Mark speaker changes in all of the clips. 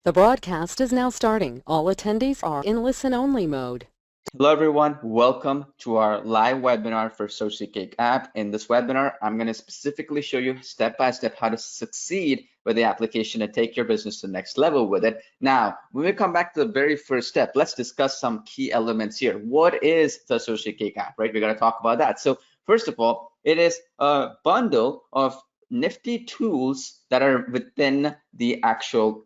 Speaker 1: The broadcast is now starting. All attendees are in listen-only mode.
Speaker 2: Hello, everyone. Welcome to our live webinar for SociCake app. In this webinar, I'm going to specifically show you step by step how to succeed with the application and take your business to the next level with it. Now, when we come back to the very first step, let's discuss some key elements here. What is the SociCake app, right? We're going to talk about that. So first of all, it is a bundle of nifty tools that are within the actual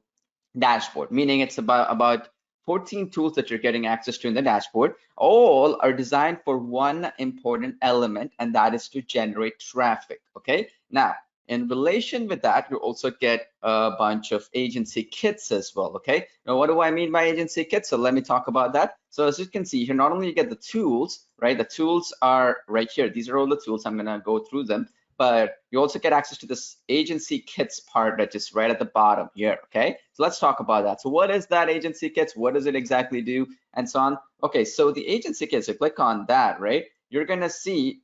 Speaker 2: dashboard, meaning it's about 14 tools that you're getting access to in the dashboard. All are designed for one important element, and that is to generate traffic. Okay, now in relation with that, you also get a bunch of agency kits as well. Okay, now what do I mean by agency kits? So let me talk about that. So as you can see here, not only you get the tools, right? The tools are right here. These are all the tools. I'm gonna go through them, but you also get access to this agency kits part that is right at the bottom here. Okay, so let's talk about that. So what is that agency kits? What does it exactly do, and so on? Okay, so the agency kits, you click on that, right? You're gonna see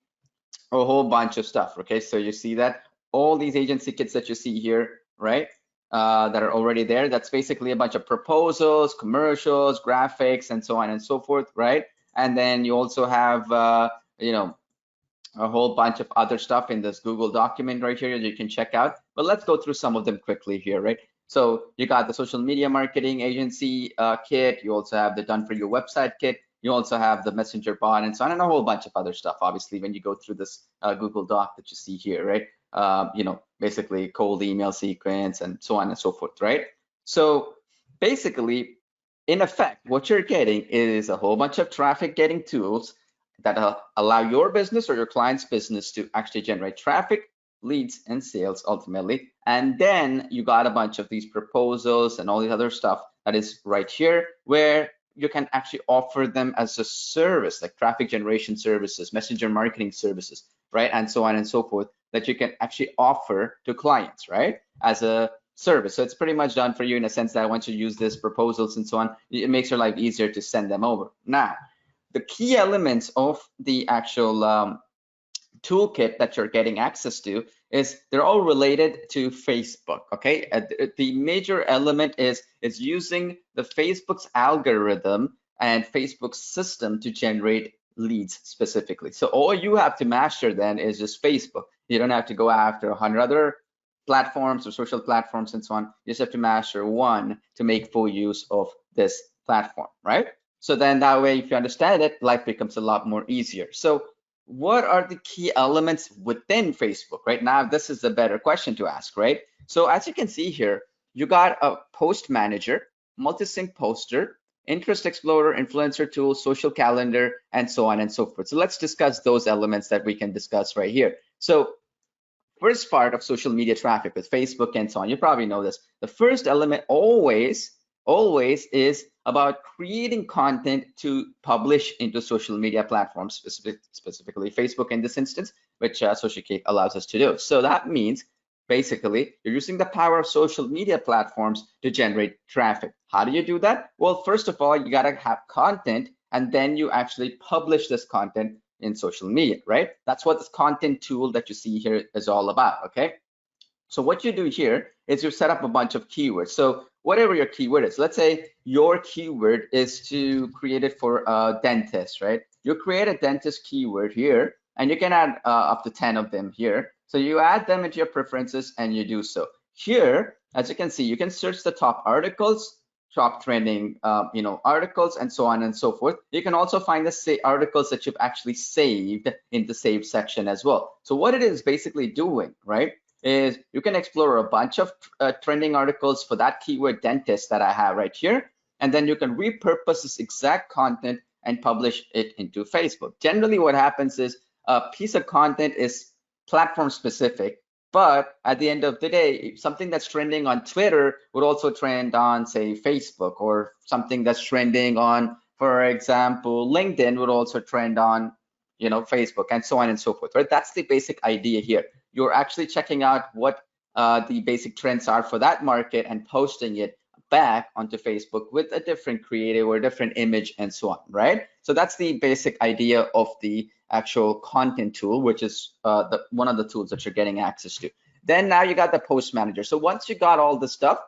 Speaker 2: a whole bunch of stuff. Okay, so you see that all these agency kits that you see here, right, that are already there, that's basically a bunch of proposals, commercials, graphics, and so on and so forth, right? And then you also have you know, a whole bunch of other stuff in this Google document right here that you can check out. But let's go through some of them quickly here, right? So you got the social media marketing agency kit. You also have the done for your website kit. You also have the messenger bot and so on, and a whole bunch of other stuff. Obviously, when you go through this Google Doc that you see here, right? You know, basically cold email sequence and so on and so forth, right? So basically, in effect, what you're getting is a whole bunch of traffic getting tools that allow your business or your client's business to actually generate traffic, leads, and sales ultimately. And then you got a bunch of these proposals and all the other stuff that is right here, where you can actually offer them as a service, like traffic generation services, messenger marketing services, right? And so on and so forth, that you can actually offer to clients, right? As a service. So it's pretty much done for you in a sense that once you use this proposals and so on, it makes your life easier to send them over. Now, the key elements of the actual toolkit that you're getting access to is they're all related to Facebook. Okay, the major element is using the Facebook's algorithm and Facebook's system to generate leads specifically. So all you have to master then is just Facebook. You don't have to go after 100 other platforms or social platforms and so on. You just have to master one to make full use of this platform, right? So then that way, if you understand it, life becomes a lot more easier. So what are the key elements within Facebook, right? Now, this is a better question to ask, right? So as you can see here, you got a post manager, multi-sync poster, interest explorer, influencer tool, social calendar, and so on and so forth. So let's discuss those elements that we can discuss right here. So first part of social media traffic with Facebook and so on, you probably know this. The first element always is about creating content to publish into social media platforms, specifically Facebook in this instance, which SociCake allows us to do. So that means basically you're using the power of social media platforms to generate traffic. How do you do that? Well, first of all, you gotta have content, and then you actually publish this content in social media, right? That's what this content tool that you see here is all about, okay? So what you do here is you set up a bunch of keywords. So whatever your keyword is, let's say your keyword is to create it for a dentist, right? You create a dentist keyword here, and you can add up to 10 of them here. So you add them into your preferences and you do so. Here, as you can see, you can search the top articles, top trending articles, and so on and so forth. You can also find the articles that you've actually saved in the save section as well. So what it is basically doing, right, is you can explore a bunch of trending articles for that keyword dentist that I have right here, and then you can repurpose this exact content and publish it into Facebook. Generally, what happens is a piece of content is platform specific, but at the end of the day, something that's trending on Twitter would also trend on, say, Facebook, or something that's trending on, for example, LinkedIn would also trend on, Facebook, and so on and so forth, right? That's the basic idea here. You're actually checking out what the basic trends are for that market and posting it back onto Facebook with a different creative or different image and so on, right? So that's the basic idea of the actual content tool, which is one of the tools that you're getting access to. Then now you got the post manager. So once you got all the stuff,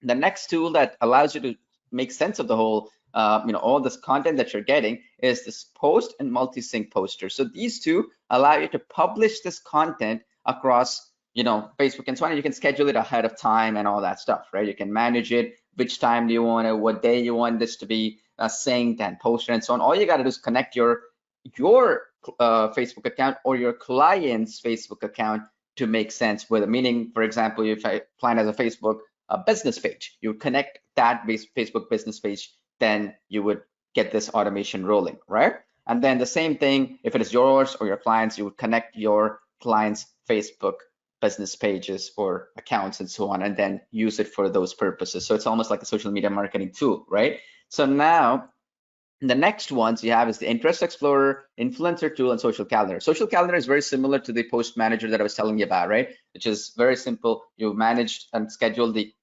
Speaker 2: The next tool that allows you to make sense of the whole, all this content that you're getting is this post and multi-sync poster. So these two allow you to publish this content across, Facebook and so on. And you can schedule it ahead of time and all that stuff, right? You can manage it, which time do you want it, what day you want this to be synced and posted and so on. All you got to do is connect your Facebook account or your client's Facebook account to make sense with it. Meaning, for example, if I plan as a Facebook business page, you connect that Facebook business page, then you would get this automation rolling, right? And then the same thing, if it is yours or your clients, you would connect your clients' Facebook business pages or accounts and so on, and then use it for those purposes. So it's almost like a social media marketing tool, right? So now the next ones you have is the Interest Explorer, Influencer Tool, and Social Calendar. Social Calendar is very similar to the Post Manager that I was telling you about, right? Which is very simple. You manage and schedule the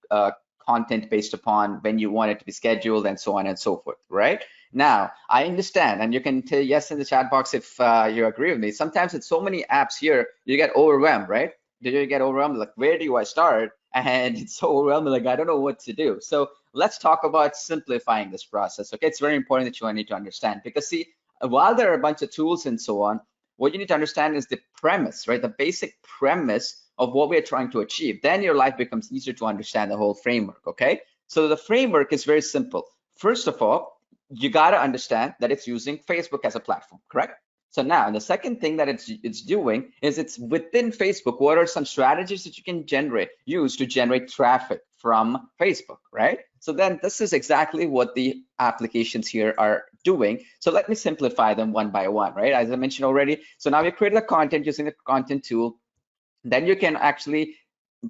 Speaker 2: content based upon when you want it to be scheduled and so on and so forth, right? Now, I understand, and you can tell yes in the chat box if you agree with me. Sometimes with so many apps here, you get overwhelmed, right? Do you get overwhelmed? Like, where do I start? And it's so overwhelming, like, I don't know what to do. So let's talk about simplifying this process, okay? It's very important that you need to understand, because see, while there are a bunch of tools and so on, what you need to understand is the premise, right? The basic premise of what we're trying to achieve. Then your life becomes easier to understand the whole framework, okay? So the framework is very simple. First of all, you got to understand that it's using Facebook as a platform, correct? So now the second thing that it's doing is it's within Facebook. What are some strategies that you can use to generate traffic from Facebook, right? So then this is exactly what the applications here are doing. So let me simplify them one by one, right? As I mentioned already. So now we created the content using the content tool. Then you can actually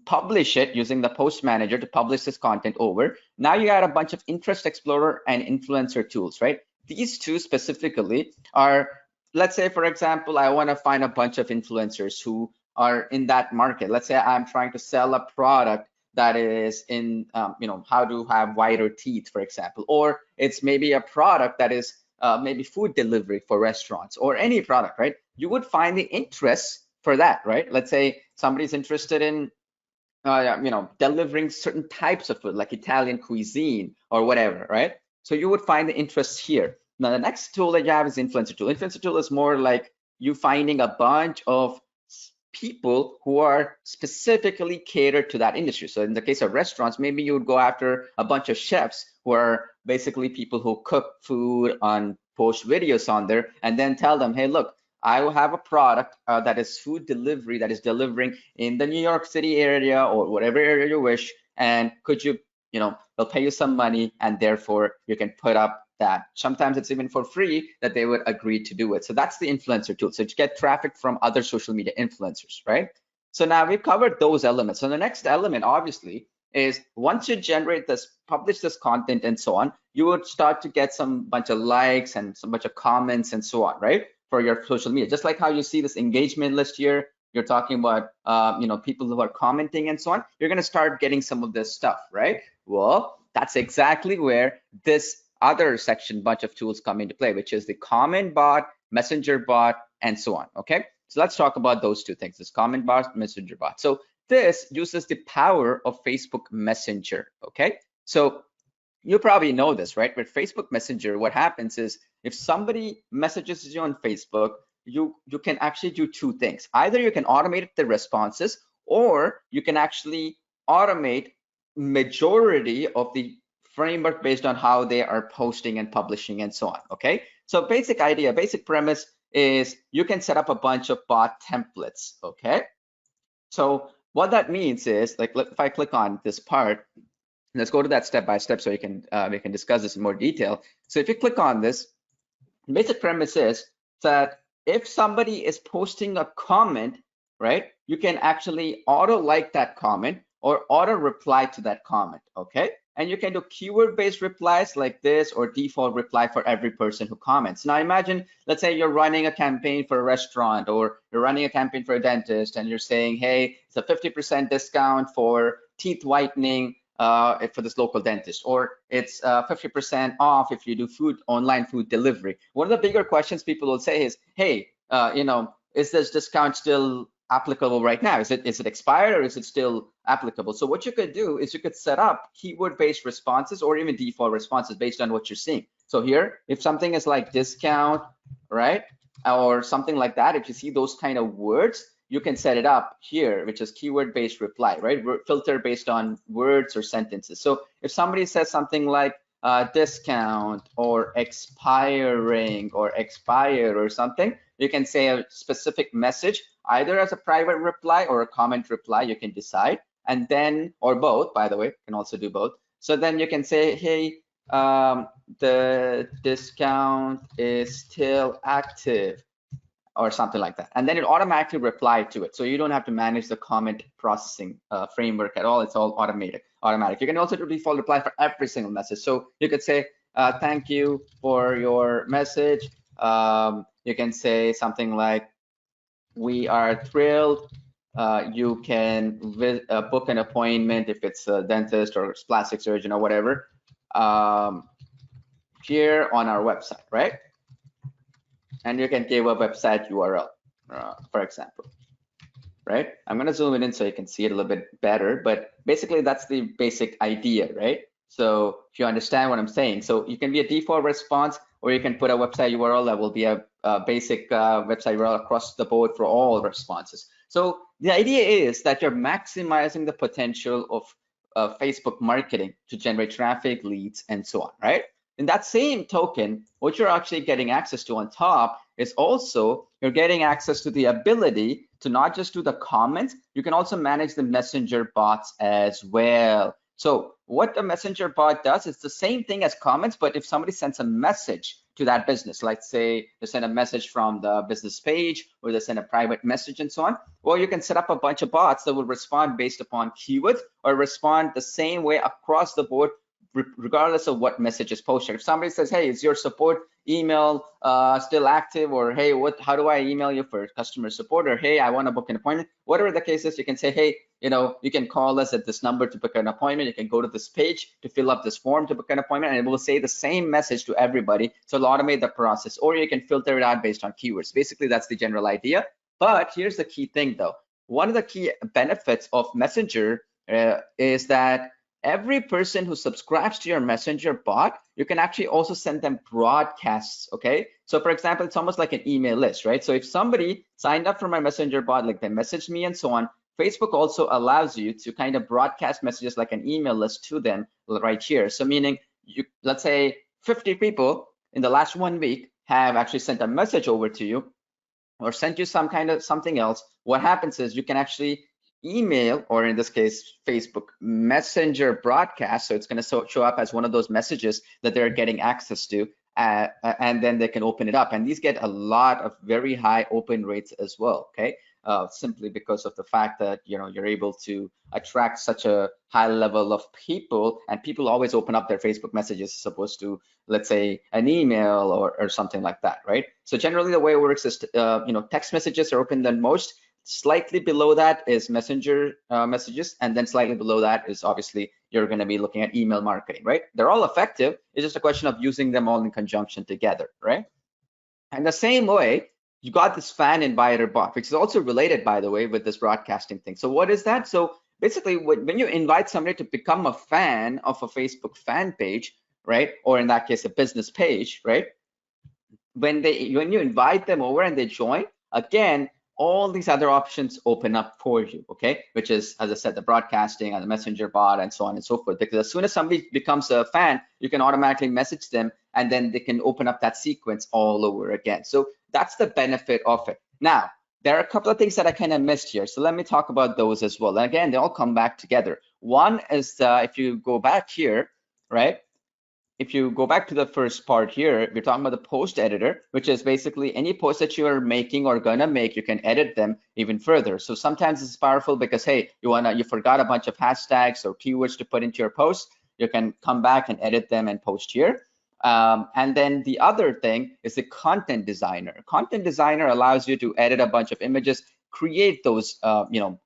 Speaker 2: publish it using the Post Manager to publish this content over. Now you got a bunch of Interest Explorer and Influencer tools, right? These two specifically are, let's say, for example, I want to find a bunch of influencers who are in that market. Let's say I'm trying to sell a product that is in, how to have whiter teeth, for example, or it's maybe a product that is maybe food delivery for restaurants or any product, right? You would find the interest for that, right? Let's say somebody's interested in delivering certain types of food, like Italian cuisine or whatever, right? So you would find the interest here. Now, the next tool that you have is Influencer Tool. Influencer Tool is more like you finding a bunch of people who are specifically catered to that industry. So in the case of restaurants, maybe you would go after a bunch of chefs who are basically people who cook food on post videos on there, and then tell them, hey, look, I will have a product that is food delivery that is delivering in the New York City area or whatever area you wish. And could you, they'll pay you some money, and therefore you can put up that. Sometimes it's even for free that they would agree to do it. So that's the influencer tool. So you get traffic from other social media influencers, right? So now we've covered those elements. So the next element, obviously, is once you generate this, publish this content and so on, you would start to get some bunch of likes and some bunch of comments and so on, right? For your social media, just like how you see this engagement list here, you're talking about, people who are commenting and so on, you're going to start getting some of this stuff, right? Well, that's exactly where this other section bunch of tools come into play, which is the comment bot, messenger bot, and so on, okay? So let's talk about those two things, this comment bot, messenger bot. So this uses the power of Facebook Messenger, okay? So you probably know this, right? With Facebook Messenger, what happens is if somebody messages you on Facebook, you can actually do two things. Either you can automate the responses, or you can actually automate majority of the framework based on how they are posting and publishing and so on, okay? So basic idea, basic premise is you can set up a bunch of bot templates, okay? So what that means is, like, if I click on this part, let's go to that step by step so we can discuss this in more detail. So if you click on this, the basic premise is that if somebody is posting a comment, right, you can actually auto like that comment or auto reply to that comment, okay? And you can do keyword-based replies like this, or default reply for every person who comments. Now imagine, let's say you're running a campaign for a restaurant, or you're running a campaign for a dentist, and you're saying, hey, it's a 50% discount for teeth whitening for this local dentist, or it's 50% off if you do online food delivery. One of the bigger questions people will say is, hey, is this discount still applicable right now? Is it expired or is it still applicable? So what you could do is you could set up keyword-based responses or even default responses based on what you're seeing. So here, if something is like discount, right, or something like that, if you see those kind of words, you can set it up here, which is keyword-based reply, right? Filter based on words or sentences. So if somebody says something like discount or expiring or expired or something, you can say a specific message, either as a private reply or a comment reply, you can decide. And then, or both, by the way, you can also do both. So then you can say, hey, the discount is still active, or something like that. And then it automatically reply to it. So you don't have to manage the comment processing framework at all. It's all automatic. You can also do default reply for every single message. So you could say, thank you for your message. You can say something like, we are thrilled. You can book an appointment if it's a dentist or plastic surgeon or whatever, here on our website, right? And you can give a website URL, for example, right? I'm going to zoom it in so you can see it a little bit better, but basically that's the basic idea, right? So if you understand what I'm saying, so you can be a default response, or you can put a website URL that will be a basic website URL across the board for all responses. So the idea is that you're maximizing the potential of Facebook marketing to generate traffic, leads, and so on, right? In that same token, what you're actually getting access to on top is also you're getting access to the ability to not just do the comments, you can also manage the messenger bots as well. So what the messenger bot does is the same thing as comments, but if somebody sends a message to that business, like say they send a message from the business page or they send a private message and so on, well, you can set up a bunch of bots that will respond based upon keywords or respond the same way across the board regardless of what message is posted. If somebody says, hey, is your support email still active, or hey, how do I email you for customer support, or hey, I want to book an appointment, whatever the case is, you can say, hey, you can call us at this number to book an appointment. You can go to this page to fill up this form to book an appointment, and it will say the same message to everybody. So it'll automate the process, or you can filter it out based on keywords. Basically, that's the general idea. But here's the key thing though. One of the key benefits of Messenger is that every person who subscribes to your messenger bot, you can actually also send them broadcasts, okay? So for example, it's almost like an email list, right? So if somebody signed up for my messenger bot, like they messaged me and so on, Facebook also allows you to kind of broadcast messages like an email list to them right here. So meaning, let's say 50 people in the last 1 week have actually sent a message over to you or sent you some kind of something else. What happens is you can actually email, or in this case, Facebook Messenger broadcast. So it's going to show up as one of those messages that they're getting access to, and then they can open it up. And these get a lot of very high open rates as well, okay? Simply because of the fact that you're able to attract such a high level of people, and people always open up their Facebook messages as opposed to, let's say, an email or something like that, right? So generally the way it works is, text messages are open than most. Slightly below that is messenger messages, and then slightly below that is obviously you're going to be looking at email marketing, right? They're all effective. It's just a question of using them all in conjunction together, right? And the same way, you got this fan inviter bot, which is also related, by the way, with this broadcasting thing. So what is that? So basically, when you invite somebody to become a fan of a Facebook fan page, right, or in that case, a business page, right, when you invite them over and they join, again, all these other options open up for you, okay? Which is, as I said, the broadcasting and the messenger bot and so on and so forth. Because as soon as somebody becomes a fan, you can automatically message them, and then they can open up that sequence all over again. So that's the benefit of it. Now, there are a couple of things that I kind of missed here. So let me talk about those as well. And again, they all come back together. One is if you go back here, right? If you go back to the first part here, we're talking about the post editor, which is basically any post that you are making or gonna make, you can edit them even further. So sometimes it's powerful because, hey, you forgot a bunch of hashtags or keywords to put into your post. You can come back and edit them and post here. And then the other thing is the content designer. Content designer allows you to edit a bunch of images, create those,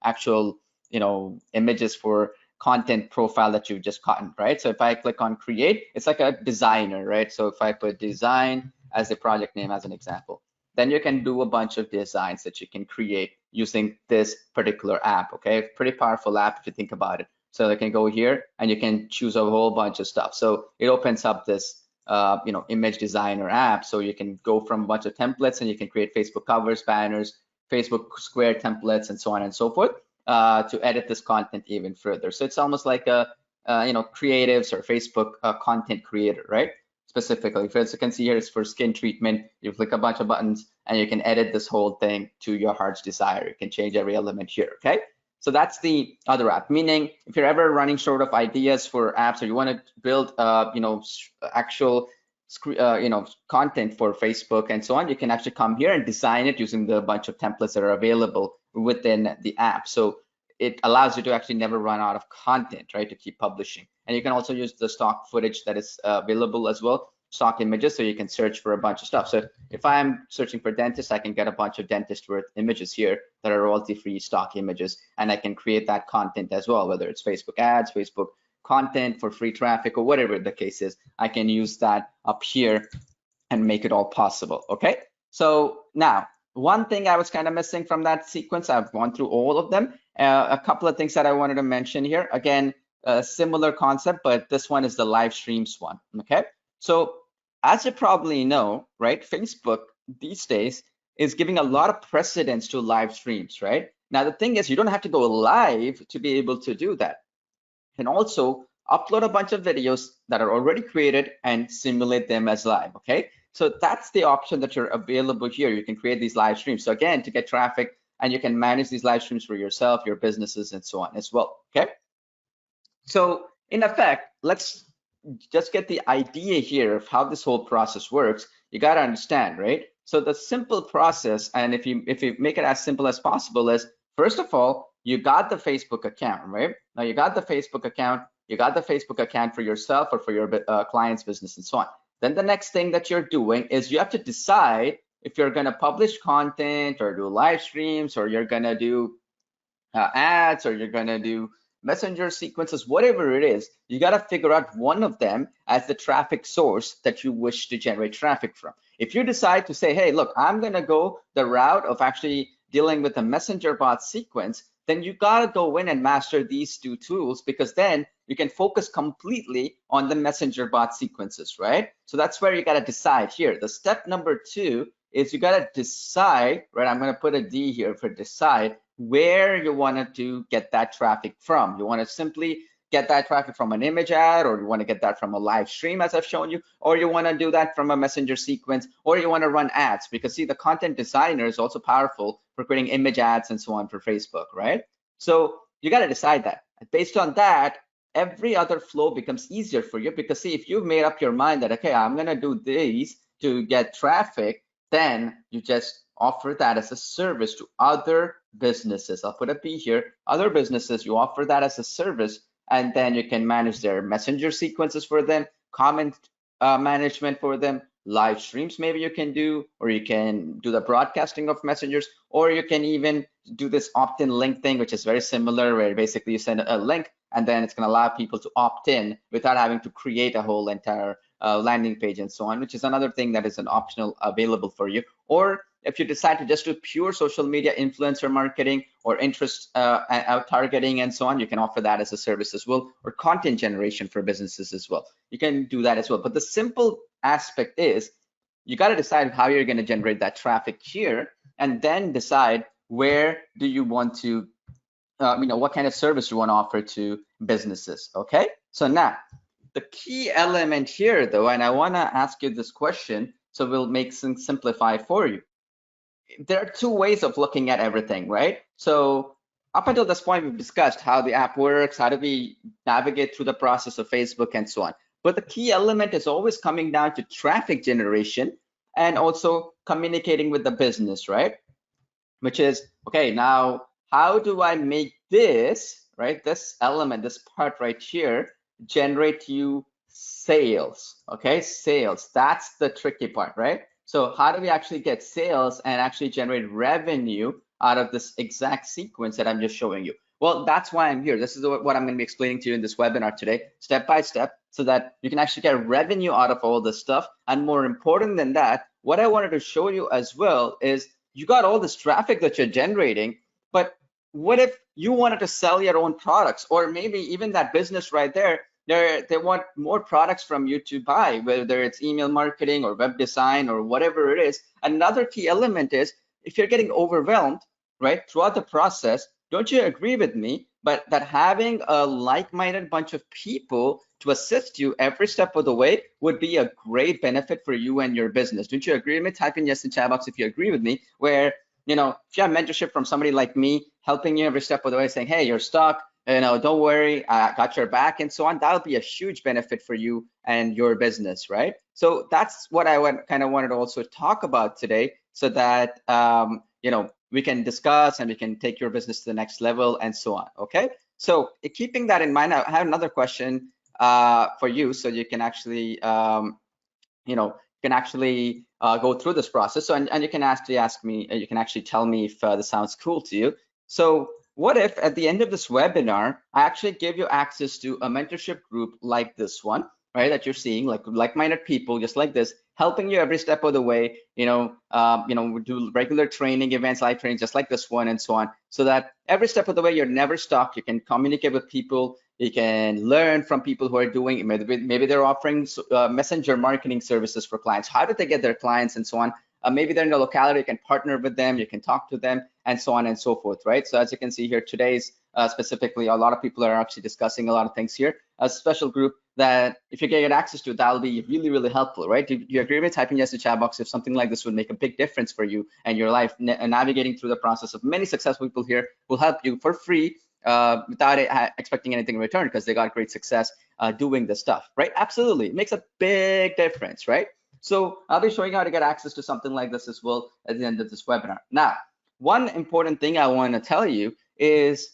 Speaker 2: actual, images for content profile that you've just gotten, right? So if I click on create, it's like a designer, right? So if I put design as a project name as an example, then you can do a bunch of designs that you can create using this particular app. Okay, pretty powerful app if you think about it. So I can go here and you can choose a whole bunch of stuff. So it opens up this image designer app. So you can go from a bunch of templates and you can create Facebook covers, banners, Facebook square templates, and so on and so forth to edit this content even further. So it's almost like a creatives or Facebook content creator, right? Specifically, as you can see here, it's for skin treatment. You click a bunch of buttons and you can edit this whole thing to your heart's desire. You can change every element here, okay? So that's the other app, meaning if you're ever running short of ideas for apps or you want to build, actual, content for Facebook and so on, you can actually come here and design it using the bunch of templates that are available within the app. So it allows you to actually never run out of content, right, to keep publishing. And you can also use the stock footage that is available as well, stock images, so you can search for a bunch of stuff. So if I'm searching for dentist, I can get a bunch of dentist worth images here that are royalty-free stock images, and I can create that content as well, whether it's Facebook ads, Facebook content for free traffic, or whatever the case is. I can use that up here and make it all possible, okay? So now, one thing I was kind of missing from that sequence, I've gone through all of them. A couple of things that I wanted to mention here. Again, a similar concept, but this one is the live streams one, okay? So as you probably know, right, Facebook these days is giving a lot of precedence to live streams, right? Now, the thing is, you don't have to go live to be able to do that. You can also upload a bunch of videos that are already created and simulate them as live, okay? So that's the option that you're available here. You can create these live streams. So again, to get traffic, and you can manage these live streams for yourself, your businesses, and so on as well, okay? So in effect, let's just get the idea here of how this whole process works. You got to understand, right? So the simple process, and if you make it as simple as possible, is first of all, you got the Facebook account, right? Now you got the Facebook account, you got the Facebook account for yourself or for your client's business and so on. Then the next thing that you're doing is you have to decide if you're going to publish content or do live streams, or you're going to do ads, or you're going to do messenger sequences, whatever it is. You got to figure out one of them as the traffic source that you wish to generate traffic from. If you decide to say, hey, look, I'm going to go the route of actually dealing with a messenger bot sequence, then you got to go in and master these two tools, because then you can focus completely on the messenger bot sequences, right? So that's where you got to decide here. The step number 2 is you got to decide, right? I'm going to put a D here for decide where you wanted to get that traffic from. You want to simply get that traffic from an image ad, or you want to get that from a live stream as I've shown you, or you want to do that from a messenger sequence, or you want to run ads, because see, the content designer is also powerful for creating image ads and so on for Facebook, right? So you got to decide that. Based on that, every other flow becomes easier for you, because see, if you've made up your mind that, okay, I'm going to do these to get traffic, then you just offer that as a service to other businesses. I'll put a B here. Other businesses, you offer that as a service, and then you can manage their messenger sequences for them, comment management for them, live streams maybe you can do, or you can do the broadcasting of messengers, or you can even do this opt-in link thing, which is very similar, where basically you send a link and then it's going to allow people to opt in without having to create a whole entire landing page and so on, which is another thing that is an optional available for you. Or if you decide to just do pure social media influencer marketing or interest out targeting and so on, you can offer that as a service as well, or content generation for businesses as well. You can do that as well. But the simple aspect is you got to decide how you're going to generate that traffic here, and then decide where do you want to, what kind of service you want to offer to businesses. Okay, so now the key element here, though, and I want to ask you this question, so we'll make things simplified for you. There are two ways of looking at everything, right? So up until this point, we've discussed how the app works, how do we navigate through the process of Facebook and so on. But the key element is always coming down to traffic generation and also communicating with the business, right? Which is, okay, now how do I make this, right? This element, this part right here, generate you sales, okay? Sales, that's the tricky part, right? So how do we actually get sales and actually generate revenue out of this exact sequence that I'm just showing you? Well, that's why I'm here. This is what I'm going to be explaining to you in this webinar today, step by step, so that you can actually get revenue out of all this stuff. And more important than that, what I wanted to show you as well is you got all this traffic that you're generating, but what if you wanted to sell your own products, or maybe even that business right there, they want more products from you to buy, whether it's email marketing or web design or whatever it is. Another key element is if you're getting overwhelmed, right, throughout the process, don't you agree with me? But that having a like-minded bunch of people to assist you every step of the way would be a great benefit for you and your business. Don't you agree with me? Type in yes in chat box if you agree with me, where, you know, if you have mentorship from somebody like me, helping you every step of the way, saying, hey, you're stuck, you know, don't worry, I got your back, and so on, that'll be a huge benefit for you and your business, right? So that's what I kind of wanted to also talk about today, so that you know, we can discuss and we can take your business to the next level and so on. Okay, so keeping that in mind, I have another question for you, so you can actually you know, go through this process. So, and you can actually ask me, you can actually tell me if this sounds cool to you. So what if at the end of this webinar, I actually give you access to a mentorship group like this one, right, that you're seeing, like-minded people just like this, helping you every step of the way, you know, we do regular training events, live training just like this one and so on, so that every step of the way you're never stuck. You can communicate with people, you can learn from people who are doing, maybe they're offering messenger marketing services for clients. How did they get their clients and so on? Maybe they're in the locality, you can partner with them, you can talk to them and so on and so forth, right? So as you can see here, today's specifically, a lot of people are actually discussing a lot of things here. A special group that if you get access to, that'll be really, really helpful, right? Do you agree with typing yes in the chat box if something like this would make a big difference for you and your life? Navigating through the process of many successful people here will help you for free without expecting anything in return, because they got great success doing this stuff, right? Absolutely, it makes a big difference, right? So I'll be showing you how to get access to something like this as well at the end of this webinar. Now, one important thing I want to tell you is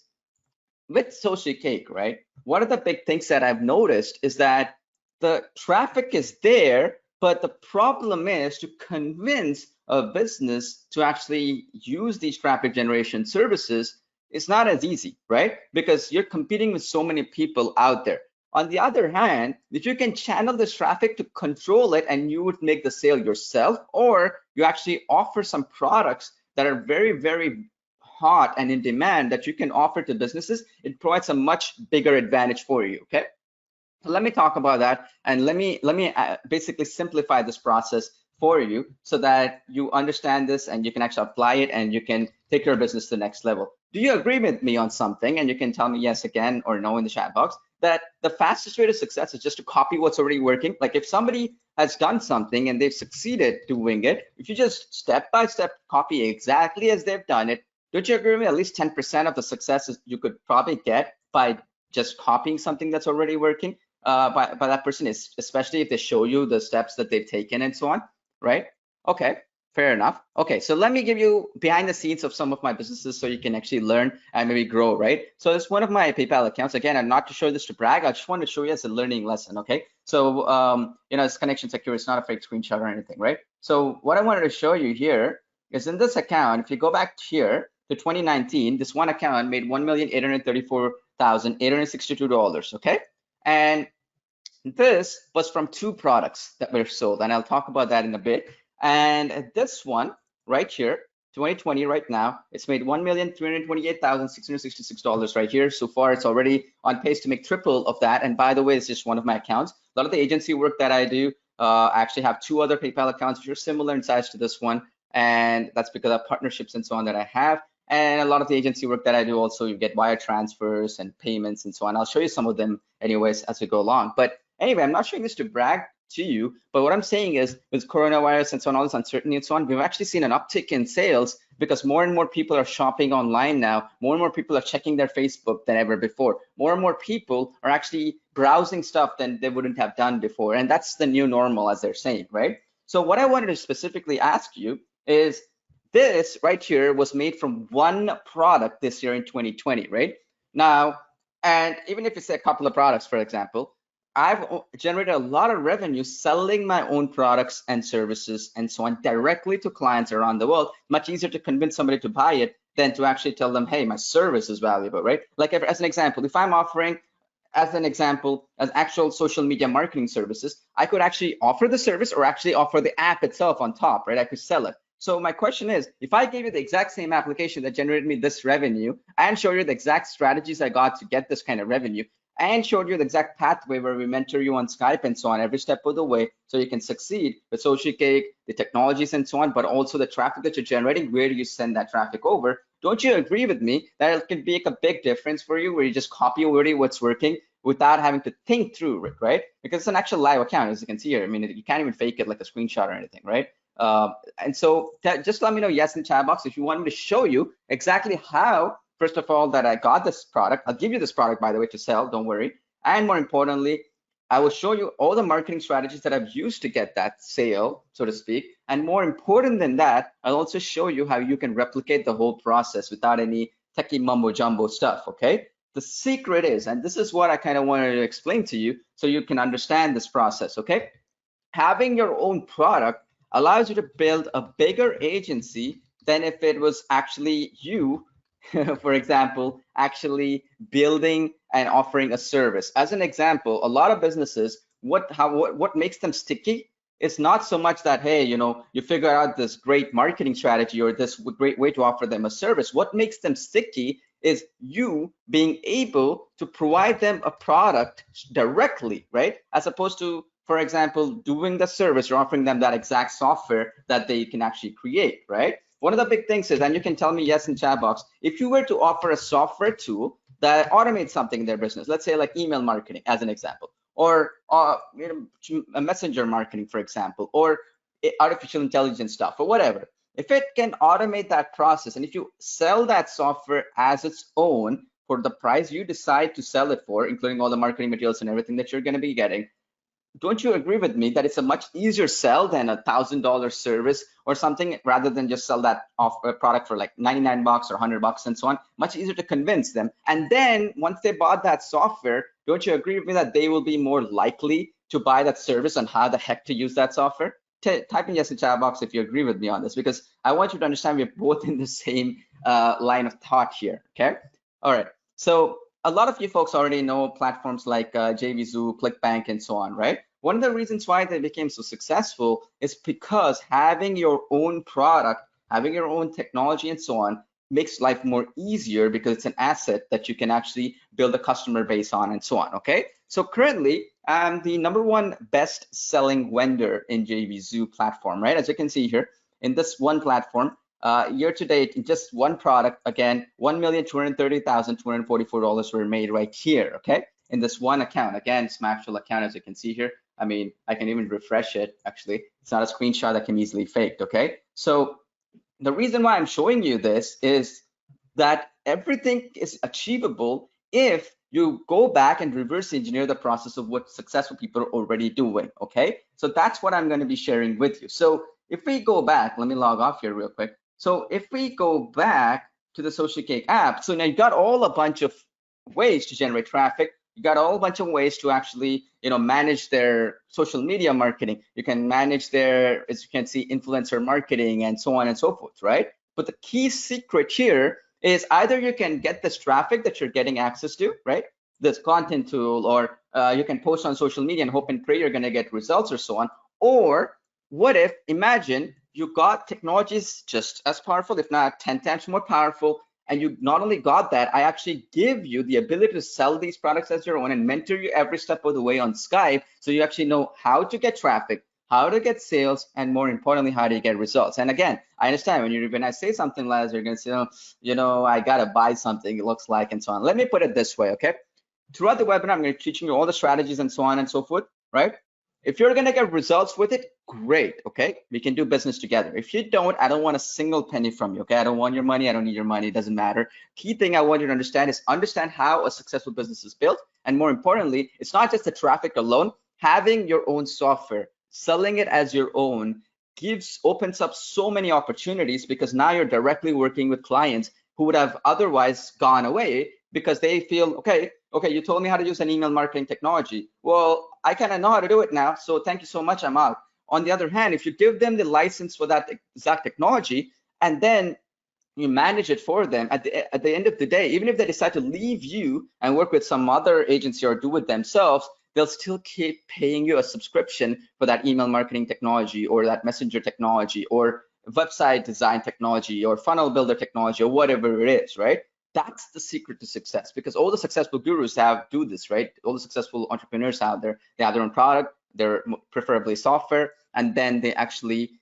Speaker 2: with SociCake, right? One of the big things that I've noticed is that the traffic is there, but the problem is to convince a business to actually use these traffic generation services is not as easy, right? Because you're competing with so many people out there. On the other hand, if you can channel this traffic to control it and you would make the sale yourself, or you actually offer some products that are very, very hot and in demand that you can offer to businesses, it provides a much bigger advantage for you, okay? So let me talk about that, and let me basically simplify this process for you so that you understand this and you can actually apply it and you can take your business to the next level. Do you agree with me on something? And you can tell me yes again or no in the chat box, that the fastest way to success is just to copy what's already working. Like if somebody has done something and they've succeeded doing it, if you just step by step copy exactly as they've done it, don't you agree with me? At least 10% of the successes you could probably get by just copying something that's already working by that person, is especially if they show you the steps that they've taken and so on, right? Okay, fair enough. Okay, so let me give you behind the scenes of some of my businesses so you can actually learn and maybe grow, right? So it's one of my PayPal accounts. Again, I'm not to show this to brag. I just want to show you as a learning lesson, okay? So, you know, it's connection secure. It's not a fake screenshot or anything, right? So what I wanted to show you here is in this account, if you go back here to 2019, this one account made $1,834,862, okay? And this was from 2 products that were sold, and I'll talk about that in a bit. And this one right here, 2020 right now, it's made $1,328,666 right here. So far, it's already on pace to make triple of that. And by the way, it's just one of my accounts. A lot of the agency work that I do, I actually have 2 other PayPal accounts which are similar in size to this one. And that's because of partnerships and so on that I have. And a lot of the agency work that I do also, you get wire transfers and payments and so on. I'll show you some of them anyways as we go along. But anyway, I'm not showing this to brag to you, but what I'm saying is with coronavirus and so on, all this uncertainty and so on, we've actually seen an uptick in sales because more and more people are shopping online now. More and more people are checking their Facebook than ever before. More and more people are actually browsing stuff than they wouldn't have done before. And that's the new normal, as they're saying, right? So what I wanted to specifically ask you is, this right here was made from 1 product this year in 2020, right? Now, and even if it's a couple of products, for example, I've generated a lot of revenue selling my own products and services and so on directly to clients around the world. Much easier to convince somebody to buy it than to actually tell them, hey, my service is valuable, right? Like as an example, if I'm offering, as actual social media marketing services, I could actually offer the service or actually offer the app itself on top, right? I could sell it. So my question is, if I gave you the exact same application that generated me this revenue and showed you the exact strategies I got to get this kind of revenue and showed you the exact pathway where we mentor you on Skype and so on every step of the way so you can succeed with SociCake, the technologies and so on, but also the traffic that you're generating, where do you send that traffic over? Don't you agree with me that it can make a big difference for you where you just copy already what's working without having to think through it, right? Because it's an actual live account, as you can see here. I mean, you can't even fake it like a screenshot or anything, right? And so just let me know yes in chat box if you want me to show you exactly how, first of all, that I got this product. I'll give you this product, by the way, to sell, don't worry. And more importantly, I will show you all the marketing strategies that I've used to get that sale, so to speak. And more important than that, I'll also show you how you can replicate the whole process without any techie mumbo jumbo stuff, okay? The secret is, and this is what I kind of wanted to explain to you so you can understand this process, okay? Having your own product allows you to build a bigger agency than if it was actually you, for example, actually building and offering a service. As an example, a lot of businesses, what makes them sticky is not so much that, hey, you figure out this great marketing strategy or this great way to offer them a service. What makes them sticky is you being able to provide them a product directly, right? As opposed to, for example, doing the service or offering them that exact software that they can actually create, right? One of the big things is, and you can tell me yes in chat box, if you were to offer a software tool that automates something in their business, let's say like email marketing as an example, or a messenger marketing, for example, or artificial intelligence stuff or whatever, if it can automate that process and if you sell that software as its own for the price you decide to sell it for, including all the marketing materials and everything that you're going to be getting, don't you agree with me that it's a much easier sell than $1,000 service or something, rather than just sell that product for like 99 bucks or 100 bucks and so on? Much easier to convince them. And then once they bought that software, don't you agree with me that they will be more likely to buy that service on how the heck to use that software? Type in yes in chat box if you agree with me on this, because I want you to understand we're both in the same line of thought here, okay? All right, so a lot of you folks already know platforms like JVZoo, ClickBank, and so on, right? One of the reasons why they became so successful is because having your own product, having your own technology and so on makes life more easier because it's an asset that you can actually build a customer base on and so on, okay? So currently, I'm the #1 best selling vendor in JVZoo platform, right? As you can see here, in this one platform, year to date, in just one product, again, $1,230,244 were made right here, okay? In this one account, again, it's my actual account, as you can see here. I mean, I can even refresh it, actually. It's not a screenshot that can be easily faked, okay? So the reason why I'm showing you this is that everything is achievable if you go back and reverse engineer the process of what successful people are already doing, okay? So that's what I'm going to be sharing with you. So if we go back, let me log off here real quick. So if we go back to the SociCake app, so now you've got all a bunch of ways to generate traffic. You got a whole bunch of ways to actually, manage their social media marketing. You can manage their, as you can see, influencer marketing and so on and so forth, right? But the key secret here is either you can get this traffic that you're getting access to, right? This content tool, or you can post on social media and hope and pray you're going to get results or so on. Or what if, imagine you got technologies just as powerful, if not 10 times more powerful, and you not only got that, I actually give you the ability to sell these products as your own and mentor you every step of the way on Skype, so you actually know how to get traffic, how to get sales, and more importantly, how to get results. And again, I understand when I say something like this, you're gonna say, I gotta buy something, it looks like, and so on. Let me put it this way, okay? Throughout the webinar, I'm gonna be teaching you all the strategies and so on and so forth, right? If you're gonna get results with it, great, okay? We can do business together. If you don't, I don't want a single penny from you, okay? I don't want your money, I don't need your money, it doesn't matter. Key thing I want you to understand is understand how a successful business is built. And more importantly, it's not just the traffic alone. Having your own software, selling it as your own, opens up so many opportunities, because now you're directly working with clients who would have otherwise gone away because they feel, okay, you told me how to use an email marketing technology. Well, I kind of know how to do it now, so thank you so much, I'm out. On the other hand, if you give them the license for that exact technology and then you manage it for them, at the end of the day, even if they decide to leave you and work with some other agency or do it themselves, they'll still keep paying you a subscription for that email marketing technology or that messenger technology or website design technology or funnel builder technology or whatever it is, right? That's the secret to success, because all the successful gurus do this, right? All the successful entrepreneurs out there, they have their own product, they're preferably software, and then they actually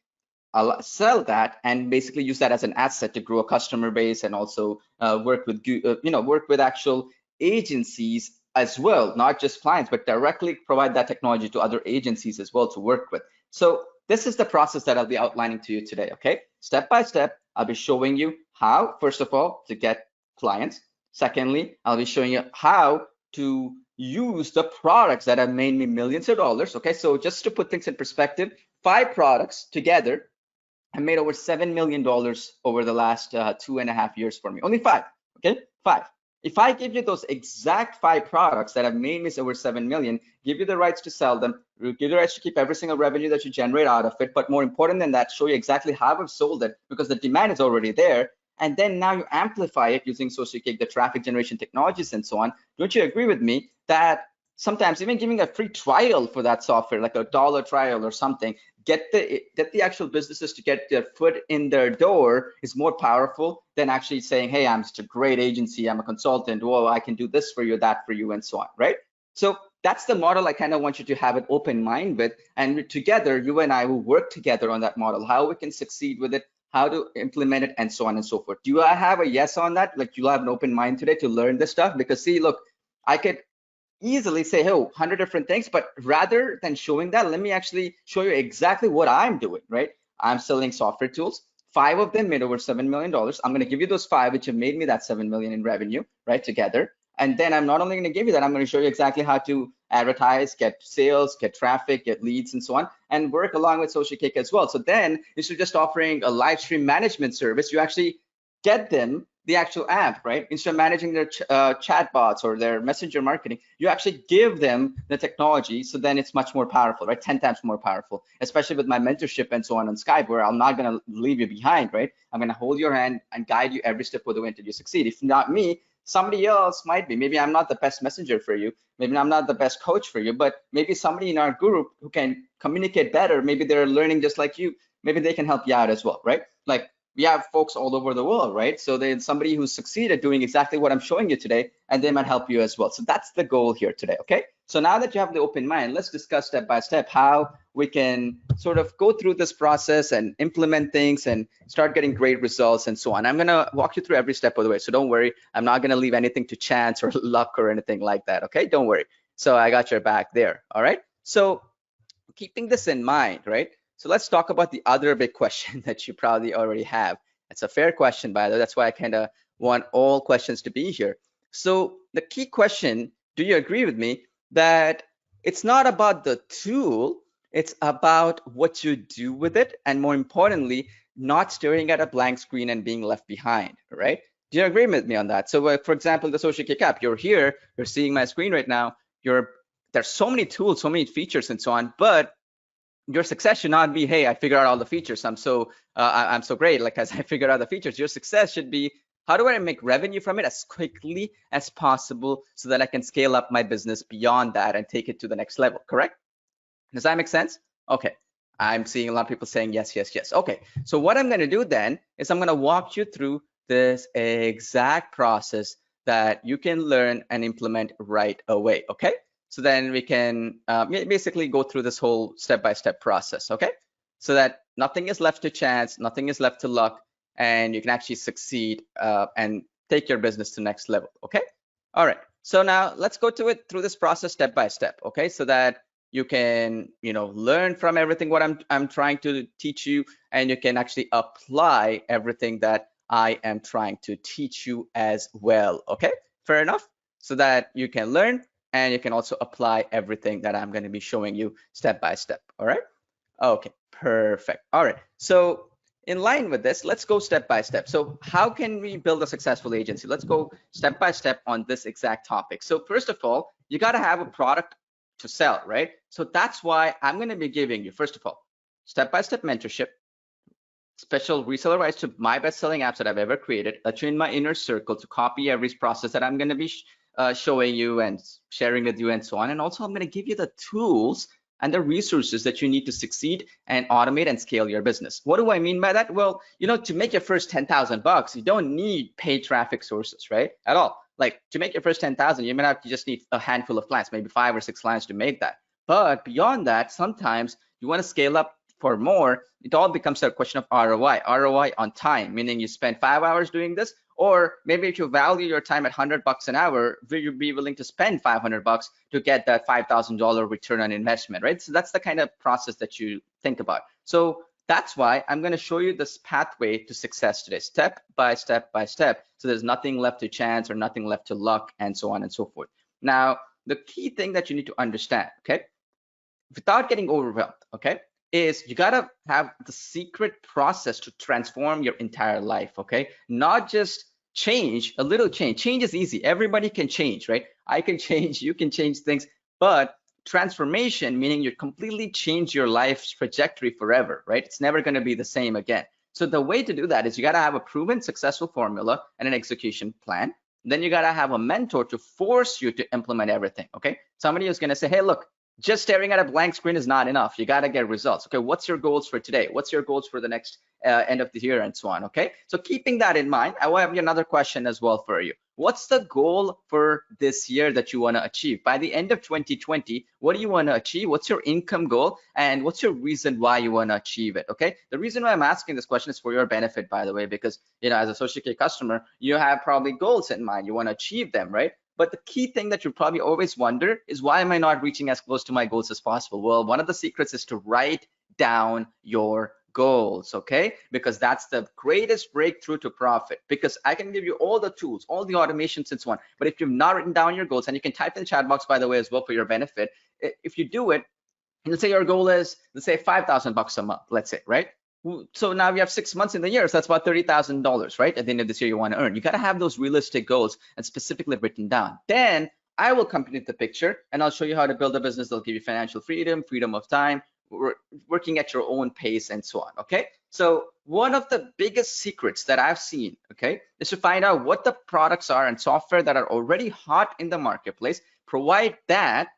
Speaker 2: sell that and basically use that as an asset to grow a customer base, and also work with actual agencies as well, not just clients, but directly provide that technology to other agencies as well to work with. So this is the process that I'll be outlining to you today, okay? Step by step, I'll be showing you how, first of all, to get clients. Secondly, I'll be showing you how to use the products that have made me millions of dollars, okay? So just to put things in perspective, 5 products together have made over $7 million over the last 2.5 years for me. Only 5, okay? 5. If I give you those exact 5 products that have made me over 7 million, give you the rights to sell them, give you the rights to keep every single revenue that you generate out of it, but more important than that, show you exactly how I've sold it, because the demand is already there. And then now you amplify it using SociCake, the traffic generation technologies and so on. Don't you agree with me that sometimes even giving a free trial for that software, like $1 trial or something, get the actual businesses to get their foot in their door is more powerful than actually saying, hey, I'm just a great agency, I'm a consultant, whoa, I can do this for you, that for you, and so on, right? So that's the model I kind of want you to have an open mind with, and together, you and I will work together on that model, how we can succeed with it, how to implement it, and so on and so forth. Do I have a yes on that? Like, you'll have an open mind today to learn this stuff? Because see, look, I could easily say, hey, 100 different things, but rather than showing that, let me actually show you exactly what I'm doing, right? I'm selling software tools. 5 of them made over $7 million. I'm going to give you those 5 which have made me that 7 million in revenue, right, together. And then I'm not only going to give you that, I'm going to show you exactly how to advertise, get sales, get traffic, get leads, and so on, and work along with SociCake as well. So then, instead of just offering a live stream management service, you actually get them the actual app, right? Instead of managing their chat bots or their messenger marketing, you actually give them the technology. So then it's much more powerful, right? 10 times more powerful, especially with my mentorship and so on Skype, where I'm not going to leave you behind, right? I'm going to hold your hand and guide you every step of the way until you succeed. If not me, somebody else might be. Maybe I'm not the best messenger for you. Maybe I'm not the best coach for you, but maybe somebody in our group who can communicate better, maybe they're learning just like you, maybe they can help you out as well, right? Like, we have folks all over the world, right? So there's somebody who's succeeded doing exactly what I'm showing you today, and they might help you as well. So that's the goal here today, okay? So now that you have the open mind, let's discuss step by step how we can sort of go through this process and implement things and start getting great results and so on. I'm gonna walk you through every step of the way, so don't worry. I'm not gonna leave anything to chance or luck or anything like that, okay? Don't worry. So I got your back there, all right? So keeping this in mind, right? So let's talk about the other big question that you probably already have. It's a fair question, by the way. That's why I kind of want all questions to be here. So the key question, do you agree with me that it's not about the tool, it's about what you do with it, and more importantly, not staring at a blank screen and being left behind, right? Do you agree with me on that? So for example, the SociCake app, you're here, you're seeing my screen right now, there's so many tools, so many features and so on, but your success should not be, hey, I figured out all the features, I'm so great, like, as I figured out the features. Your success should be, how do I make revenue from it as quickly as possible so that I can scale up my business beyond that and take it to the next level, correct? Does that make sense? Okay, I'm seeing a lot of people saying yes, yes, yes. Okay, so what I'm gonna do then is I'm gonna walk you through this exact process that you can learn and implement right away, okay? So then we can basically go through this whole step-by-step process, okay? So that nothing is left to chance, nothing is left to luck, and you can actually succeed and take your business to the next level, okay? All right, so now let's go to it through this process step by step, okay? So that you can, learn from everything what I'm trying to teach you, and you can actually apply everything that I am trying to teach you as well, okay? Fair enough? So that you can learn and you can also apply everything that I'm going to be showing you step by step, all right? Okay, perfect. All right, so in line with this, let's go step by step. So how can we build a successful agency? Let's go step by step on this exact topic. So first of all, you got to have a product to sell, right? So that's why I'm going to be giving you, first of all, step-by-step mentorship, special reseller rights to my best-selling apps that I've ever created, let you in my inner circle to copy every process that I'm going to be showing you and sharing with you and so on. And also I'm going to give you the tools and the resources that you need to succeed and automate and scale your business. What do I mean by that? Well, to make your first 10,000 bucks, you don't need paid traffic sources, right? At all. Like to make your first 10,000, you may not just need a handful of clients, maybe 5 or 6 clients to make that. But beyond that, sometimes you want to scale up for more. It all becomes a question of ROI on time, meaning you spend 5 hours doing this, or maybe if you value your time at $100 an hour, will you be willing to spend $500 to get that $5,000 return on investment, right? So that's the kind of process that you think about. So that's why I'm going to show you this pathway to success today, step by step by step. So there's nothing left to chance or nothing left to luck and so on and so forth. Now, the key thing that you need to understand, okay, without getting overwhelmed, okay, is you gotta have the secret process to transform your entire life, okay? Not just change, a little change. Change is easy. Everybody can change, right? I can change, you can change things, but transformation, meaning you completely change your life's trajectory forever, right? It's never gonna be the same again. So the way to do that is you gotta have a proven successful formula and an execution plan. Then you gotta have a mentor to force you to implement everything, okay? Somebody who's gonna say, hey, look, just staring at a blank screen is not enough. You got to get results. Okay, what's your goals for today? What's your goals for the next end of the year and so on? Okay, so keeping that in mind, I will have another question as well for you. What's the goal for this year that you want to achieve? By the end of 2020, what do you want to achieve? What's your income goal? And what's your reason why you want to achieve it? Okay, the reason why I'm asking this question is for your benefit, by the way, because as a SociCake customer, you have probably goals in mind. You want to achieve them, right? But the key thing that you probably always wonder is, why am I not reaching as close to my goals as possible? Well, one of the secrets is to write down your goals, okay? Because that's the greatest breakthrough to profit, because I can give you all the tools, all the automations and so on. But if you've not written down your goals, and you can type in the chat box, by the way, as well for your benefit, if you do it, and let's say your goal is, let's say $5,000 a month, let's say, right? So now we have 6 months in the year, so that's about $30,000, right? At the end of this year, you want to earn. You got to have those realistic goals and specifically written down. Then I will complete the picture, and I'll show you how to build a business that'll give you financial freedom, freedom of time, working at your own pace, and so on. Okay. So one of the biggest secrets that I've seen, okay, is to find out what the products are and software that are already hot in the marketplace, provide that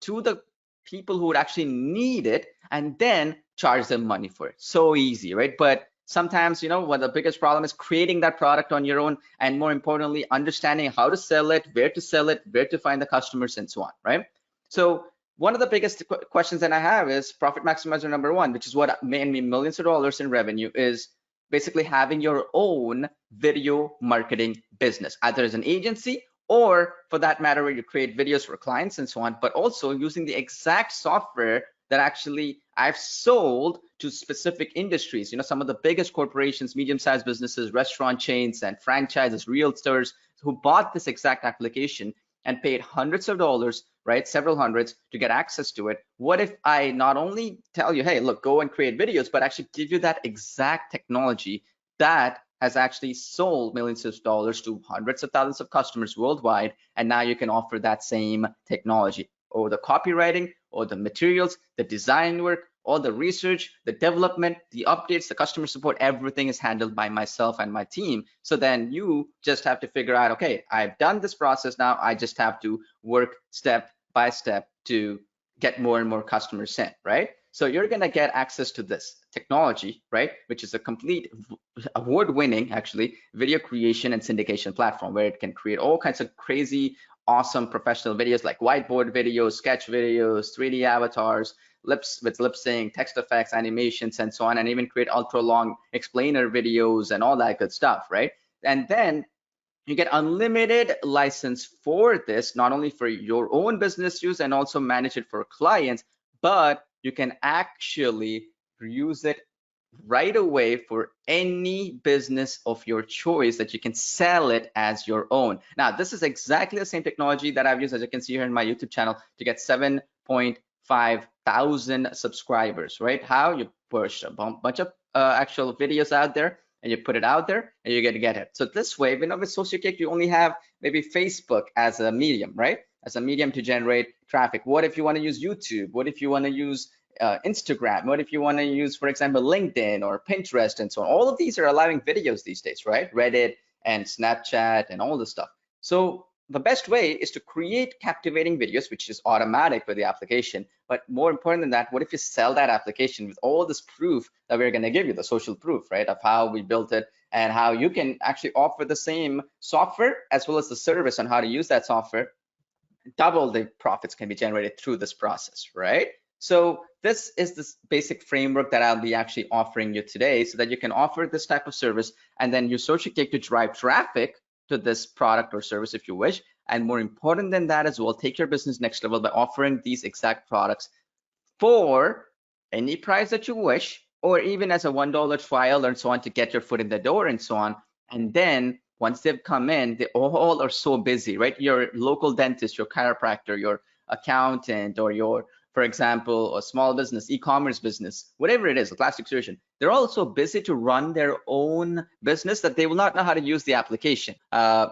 Speaker 2: to the people who would actually need it, and then charge them money for it. So easy, right? But sometimes, what the biggest problem is, creating that product on your own, and more importantly, understanding how to sell it, where to find the customers, and so on, right? So one of the biggest questions that I have is profit maximizer number one, which is what made me millions of dollars in revenue, is basically having your own video marketing business, either as an agency, or for that matter, where you create videos for clients and so on, but also using the exact software that actually I've sold to specific industries. Some of the biggest corporations, medium-sized businesses, restaurant chains and franchises, realtors, who bought this exact application and paid hundreds of dollars, right, several hundreds, to get access to it. What if I not only tell you, hey, look, go and create videos, but actually give you that exact technology that has actually sold millions of dollars to hundreds of thousands of customers worldwide, and now you can offer that same technology, or the copywriting, or the materials, the design work, all the research, the development, the updates, the customer support, everything is handled by myself and my team. So then you just have to figure out, okay, I've done this process now, I just have to work step by step to get more and more customers in, right? So you're gonna get access to this technology, right? Which is a complete award-winning, actually, video creation and syndication platform, where it can create all kinds of crazy, awesome professional videos, like whiteboard videos, sketch videos, 3D avatars, lip sync, text effects, animations, and so on, and even create ultra long explainer videos and all that good stuff, right? And then you get unlimited license for this, not only for your own business use and also manage it for clients, but you can actually use it right away for any business of your choice, that you can sell it as your own. Now, this is exactly the same technology that I've used, as you can see here in my YouTube channel, to get 7.5 thousand subscribers, right? How you push a bunch of actual videos out there, and you put it out there, and you're gonna get it. So this way, with SociCake, you only have maybe Facebook as a medium, right? As a medium to generate traffic. What if you want to use YouTube? What if you want to use Instagram? What if you want to use, for example, LinkedIn or Pinterest and so on? All of these are allowing videos these days, right? Reddit and Snapchat and all this stuff. So the best way is to create captivating videos, which is automatic with the application. But more important than that, what if you sell that application with all this proof that we're going to give you, the social proof, right, of how we built it and how you can actually offer the same software as well as the service on how to use that software. Double the profits can be generated through this process, right? So this is this basic framework that I'll be actually offering you today so that you can offer this type of service and then use SociCake to drive traffic to this product or service if you wish. And more important than that as well, take your business next level by offering these exact products for any price that you wish, or even as a $1 trial and so on to get your foot in the door and so on. And then once they've come in, they all are so busy, right? Your local dentist, your chiropractor, your accountant, or your, for example, a small business, e-commerce business, whatever it is, a plastic surgeon, they're all so busy to run their own business that they will not know how to use the application.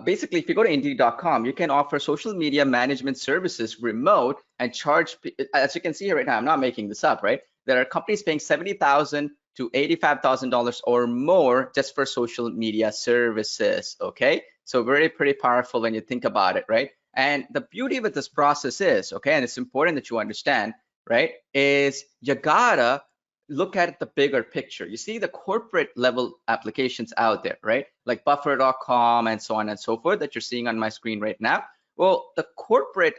Speaker 2: Basically, if you go to Indeed.com, you can offer social media management services remote and charge, as you can see here right now, I'm not making this up, right? There are companies paying $70,000 to $85,000 or more just for social media services, okay? So pretty powerful when you think about it, right? And the beauty with this process is, okay, and it's important that you understand, right, is you gotta look at the bigger picture. You see the corporate level applications out there, right? Like buffer.com and so on and so forth that you're seeing on my screen right now. Well, the corporate,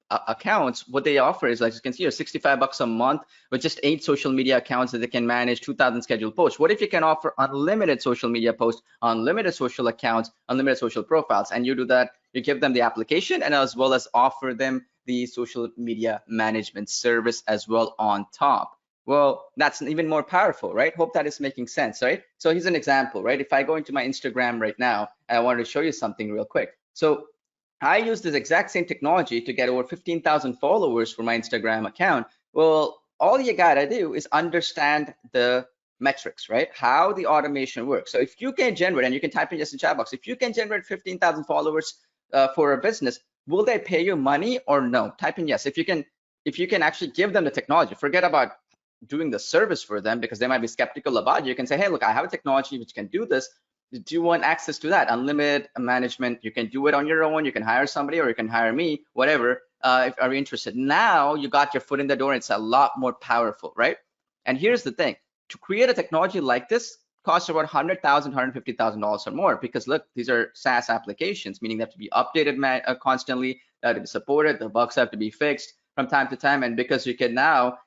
Speaker 2: accounts, what they offer is, like you can see, 65 bucks a month with just 8 social media accounts that they can manage 2,000 scheduled posts. What if you can offer unlimited social media posts, unlimited social accounts, unlimited social profiles, and you do that, you give them the application and as well as offer them the social media management service as well on top. Well, that's even more powerful, right? Hope that is making sense, right? So here's an example, right? If I go into my Instagram right now, and I wanted to show you something real quick. So I use this exact same technology to get over 15,000 followers for my Instagram account. Well, all you gotta do is understand the metrics, right? How the automation works. So if you can generate, and you can type in just in chat box, if you can generate 15,000 followers for a business, will they pay you money or no? Type in yes. If you can actually give them the technology, forget about doing the service for them because they might be skeptical about it. You can say, hey, look, I have a technology which can do this. Do you want access to that? Unlimited management. You can do it on your own. You can hire somebody or you can hire me, whatever, if are you interested. Now you got your foot in the door. It's a lot more powerful, right? And here's the thing. To create a technology like this costs about $100,000, $150,000 or more because look, these are SaaS applications, meaning they have to be updated constantly, they have to be supported, the bugs have to be fixed from time to time. And because you can now,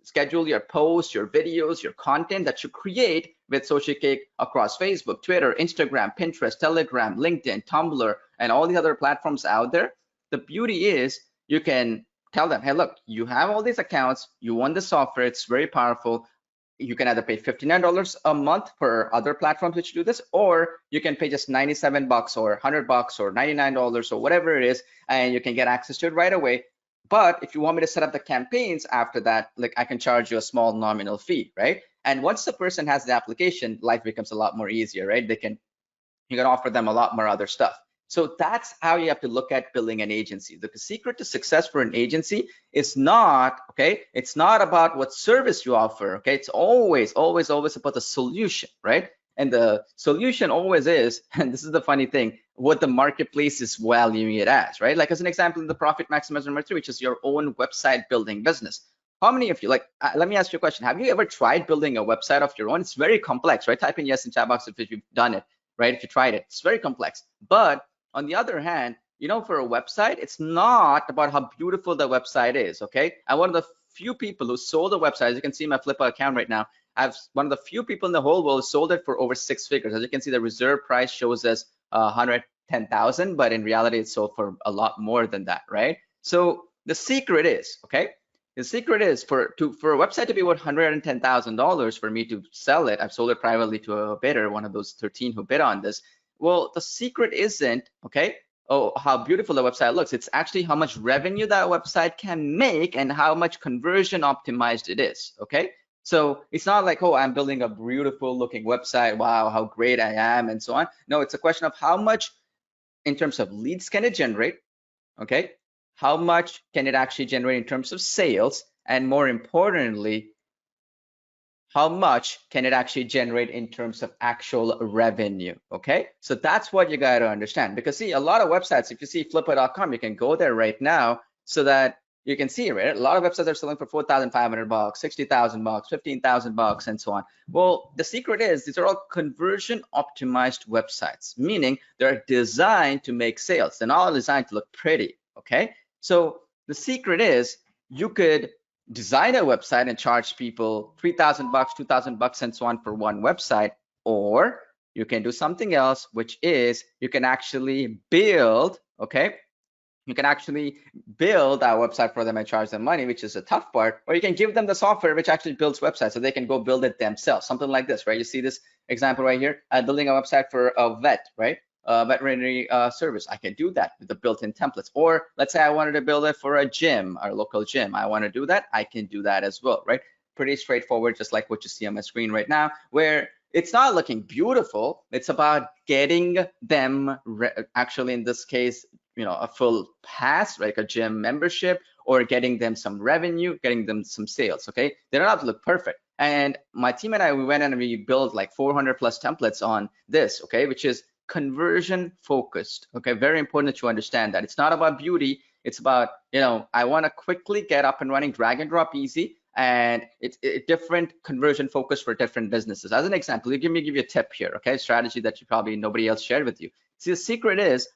Speaker 2: schedule your posts, your videos, your content that you create with SociCake across Facebook, Twitter, Instagram, Pinterest, Telegram, LinkedIn, Tumblr, and all the other platforms out there. The beauty is you can tell them, hey, look, you have all these accounts, you want the software, it's very powerful. You can either pay $59 a month for other platforms which do this, or you can pay just 97 bucks or 100 bucks or $99 or whatever it is, and you can get access to it right away. But if you want me to set up the campaigns after that, like I can charge you a small nominal fee, right? And once the person has the application, life becomes a lot more easier, right? You can offer them a lot more other stuff. So that's how you have to look at building an agency. The secret to success for an agency is not, okay, it's not about what service you offer, okay? It's always about the solution, right? And the solution always is, and this is the funny thing, what the marketplace is valuing it as, right? Like as an example, in the profit maximizer number 3, which is your own website building business. How many of you, like, let me ask you a question. Have you ever tried building a website of your own? It's very complex, right? Type in yes in chat box if you've done it, right? If you tried it, it's very complex. But on the other hand, for a website, it's not about how beautiful the website is, okay? I'm one of the few people who sold a website. As you can see my Flippa account right now, I've one of the few people in the whole world who sold it for over 6 figures. As you can see, the reserve price shows us 110,000, but in reality, it sold for a lot more than that, right? So the secret is, okay? The secret is for a website to be worth $110,000 for me to sell it. I've sold it privately to a bidder, one of those 13 who bid on this. Well, the secret isn't, okay, oh, how beautiful the website looks. It's actually how much revenue that website can make and how much conversion optimized it is, okay? So it's not like, oh, I'm building a beautiful looking website. Wow, how great I am and so on. No, it's a question of how much in terms of leads can it generate, okay? How much can it actually generate in terms of sales? And more importantly, how much can it actually generate in terms of actual revenue. Okay, so that's what you got to understand, because see, a lot of websites, if you see flipper.com, you can go there right now so that you can see, right, a lot of websites are selling for $4,500, $60,000, $15,000, and so on. Well, the secret is these are all conversion optimized websites, meaning they're designed to make sales. They're not all designed to look pretty. Okay, so the secret is you could design a website and charge people $3,000, $2,000, and so on for one website, or you can do something else, which is you can actually build, okay, you can actually build a website for them and charge them money, which is the tough part, or you can give them the software which actually builds websites so they can go build it themselves, something like this, right? You see this example right here, building a website for a vet, right? Veterinary service. I can do that with the built-in templates. Or let's say I wanted to build it for a gym, our local gym. I want to do that. I can do that as well, right? Pretty straightforward, just like what you see on my screen right now, where it's not looking beautiful. It's about getting them actually, in this case, a full pass, like a gym membership, or getting them some revenue, getting them some sales. Okay, they don't have to look perfect. And my team and I, we went and we built like 400 plus templates on this, okay, which is conversion focused. Okay, very important that you understand that it's not about beauty. It's about, I want to quickly get up and running, drag and drop easy, and it's different conversion focus for different businesses. As an example, give you a tip here, okay, strategy that you probably nobody else shared with you. See, the secret is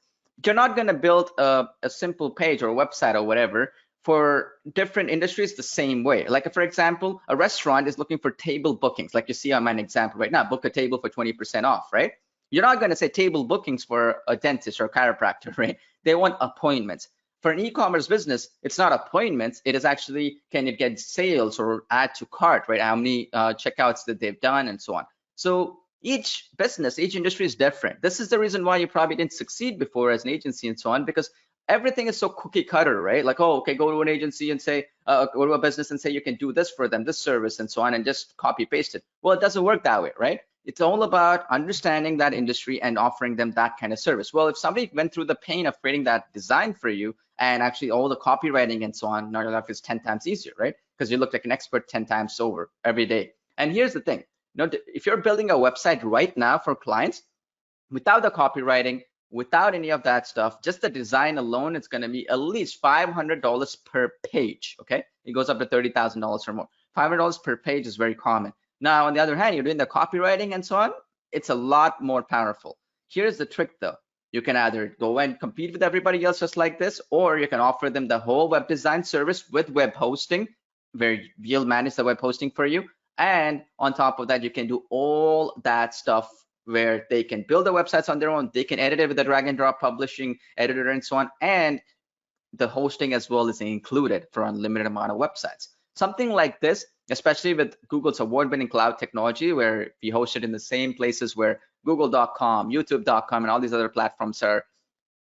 Speaker 2: you're not going to build a simple page or a website or whatever for different industries the same way. Like, for example, a restaurant is looking for table bookings, like you see on my example right now, book a table for 20% off, right? You're not going to say table bookings for a dentist or a chiropractor, right? They want appointments. For an e-commerce business, it's not appointments. It is actually, can it get sales or add to cart, right? How many checkouts that they've done and so on. So each business, each industry is different. This is the reason why you probably didn't succeed before as an agency and so on, because everything is so cookie cutter, right? Like, oh, okay, go to an agency and say, go to a business and say you can do this for them, this service and so on, and just copy paste it. Well, it doesn't work that way, right? It's all about understanding that industry and offering them that kind of service. Well, if somebody went through the pain of creating that design for you and actually all the copywriting and so on, now your life is 10 times easier, right? Because you look like an expert 10 times over every day. And here's the thing, if you're building a website right now for clients, without the copywriting, without any of that stuff, just the design alone, it's going to be at least $500 per page, okay? It goes up to $30,000 or more. $500 per page is very common. Now, on the other hand, you're doing the copywriting and so on, it's a lot more powerful. Here's the trick though. You can either go and compete with everybody else just like this, or you can offer them the whole web design service with web hosting, where we'll manage the web hosting for you. And on top of that, you can do all that stuff where they can build the websites on their own. They can edit it with the drag and drop publishing editor and so on. And the hosting as well is included for unlimited amount of websites. Something like this, especially with Google's award-winning cloud technology, where we host it in the same places where google.com, youtube.com, and all these other platforms are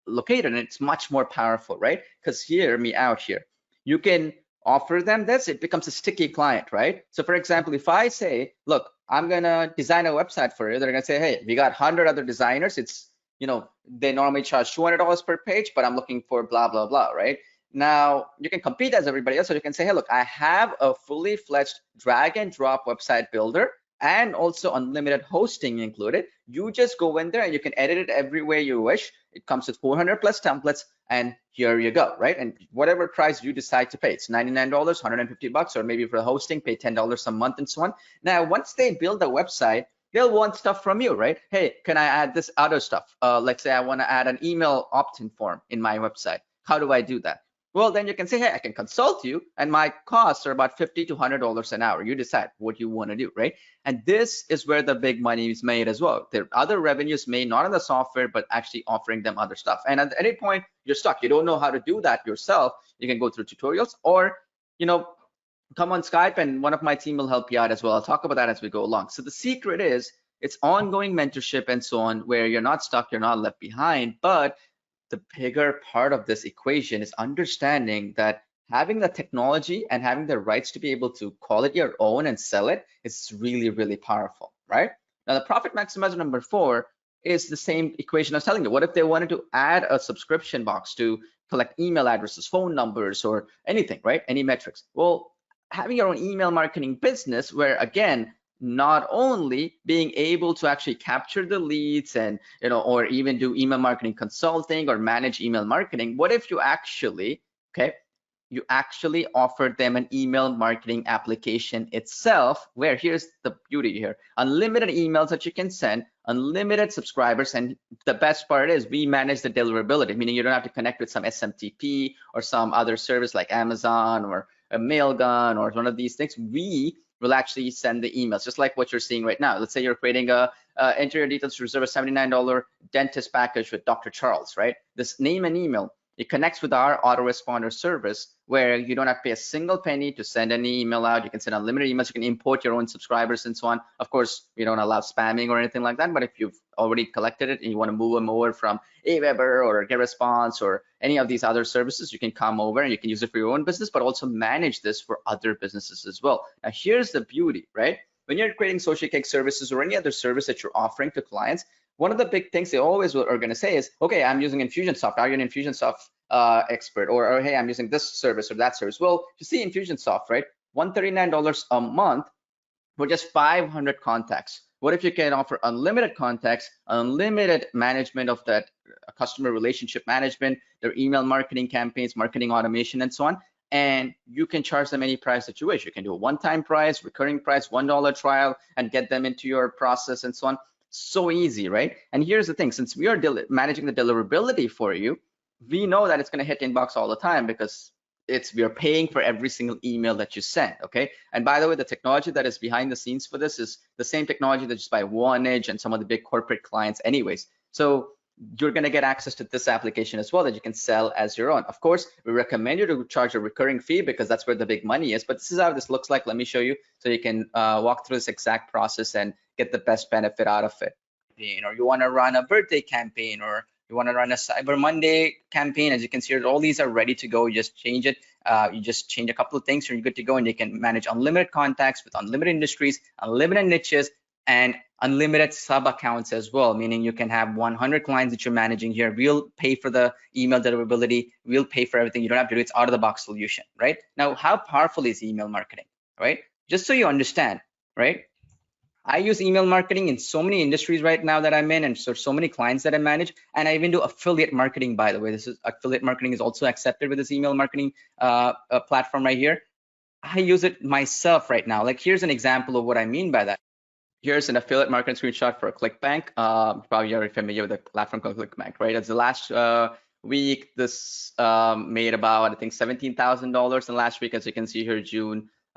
Speaker 2: located, and it's much more powerful, right? Because hear me out here. You can offer them this, it becomes a sticky client, right? So for example, if I say, look, I'm gonna design a website for you, they're gonna say, hey, we got 100 other designers. It's, they normally charge $200 per page, but I'm looking for blah, blah, blah, right? Now, you can compete as everybody else, so you can say, hey, look, I have a fully fledged drag and drop website builder and also unlimited hosting included. You just go in there and you can edit it every way you wish. It comes with 400 plus templates, and here you go, right? And whatever price you decide to pay, it's $99, $150, or maybe for the hosting, pay $10 a month and so on. Now, once they build a website, they'll want stuff from you, right? Hey, can I add this other stuff? Let's say I want to add an email opt-in form in my website. How do I do that? Well, then you can say, hey, I can consult you, and my costs are about $50 to $100 an hour. You decide what you want to do, right? And this is where the big money is made as well. There are other revenues made, not on the software, but actually offering them other stuff. And at any point, you're stuck. You don't know how to do that yourself. You can go through tutorials, or, come on Skype, and one of my team will help you out as well. I'll talk about that as we go along. So the secret is it's ongoing mentorship and so on, where you're not stuck, you're not left behind, but the bigger part of this equation is understanding that having the technology and having the rights to be able to call it your own and sell it is really, really powerful, right? Now, the profit maximizer number 4 is the same equation I was telling you. What if they wanted to add a subscription box to collect email addresses, phone numbers, or anything, right? Any metrics? Well, having your own email marketing business, where again, not only being able to actually capture the leads and, or even do email marketing consulting or manage email marketing, what if you actually, okay, you actually offer them an email marketing application itself, where here's the beauty here: unlimited emails that you can send, unlimited subscribers, and the best part is we manage the deliverability, meaning you don't have to connect with some SMTP or some other service like Amazon or a Mailgun or one of these things. We will actually send the emails, just like what you're seeing right now. Let's say you're creating enter your details to reserve a $79 dentist package with Dr. Charles, right? This name and email, it connects with our autoresponder service, where you don't have to pay a single penny to send any email out. You can send unlimited emails. You can import your own subscribers and so on. Of course, we don't allow spamming or anything like that, but if you've already collected it and you want to move them over from Aweber or GetResponse or any of these other services, you can come over and you can use it for your own business, but also manage this for other businesses as well. Now, here's the beauty, right? When you're creating SociCake services or any other service that you're offering to clients, one of the big things they always are going to say is, okay, I'm using Infusionsoft. Are you an Infusionsoft expert? Or hey, I'm using this service or that service. Well, you see Infusionsoft, right? $139 a month for just 500 contacts. What if you can offer unlimited contacts, unlimited management of that customer relationship management, their email marketing campaigns, marketing automation, and so on, and you can charge them any price that you wish. You can do a one-time price, recurring price, $1 trial, and get them into your process and so on. So easy, right? And here's the thing: since we are managing the deliverability for you, we know that it's going to hit inbox all the time, because we are paying for every single email that you send. Okay. And by the way, the technology that is behind the scenes for this is the same technology that's used by Vonage and some of the big corporate clients anyways. So you're going to get access to this application as well that you can sell as your own. Of course, we recommend you to charge a recurring fee, because that's where the big money is. But this is how this looks like. Let me show you so you can walk through this exact process and get the best benefit out of it. Or you want to run a birthday campaign, or you want to run a Cyber Monday campaign. As you can see here, all these are ready to go. You just change it. You just change a couple of things, and you're good to go. And you can manage unlimited contacts with unlimited industries, unlimited niches, and unlimited sub accounts as well, meaning you can have 100 clients that you're managing here. We'll pay for the email deliverability. We'll pay for everything. You don't have to do it. It's out of the box solution, right? Now, how powerful is email marketing, right? Just so you understand, right? I use email marketing in so many industries right now that I'm in, and so many clients that I manage. And I even do affiliate marketing, by the way. This is affiliate marketing is also accepted with this email marketing platform right here. I use it myself right now. Like, here's an example of what I mean by that. Here's an affiliate marketing screenshot for ClickBank. Probably you're familiar with the platform called ClickBank, right? It's the last week. This made about, I think, $17,000 in last week, as you can see here,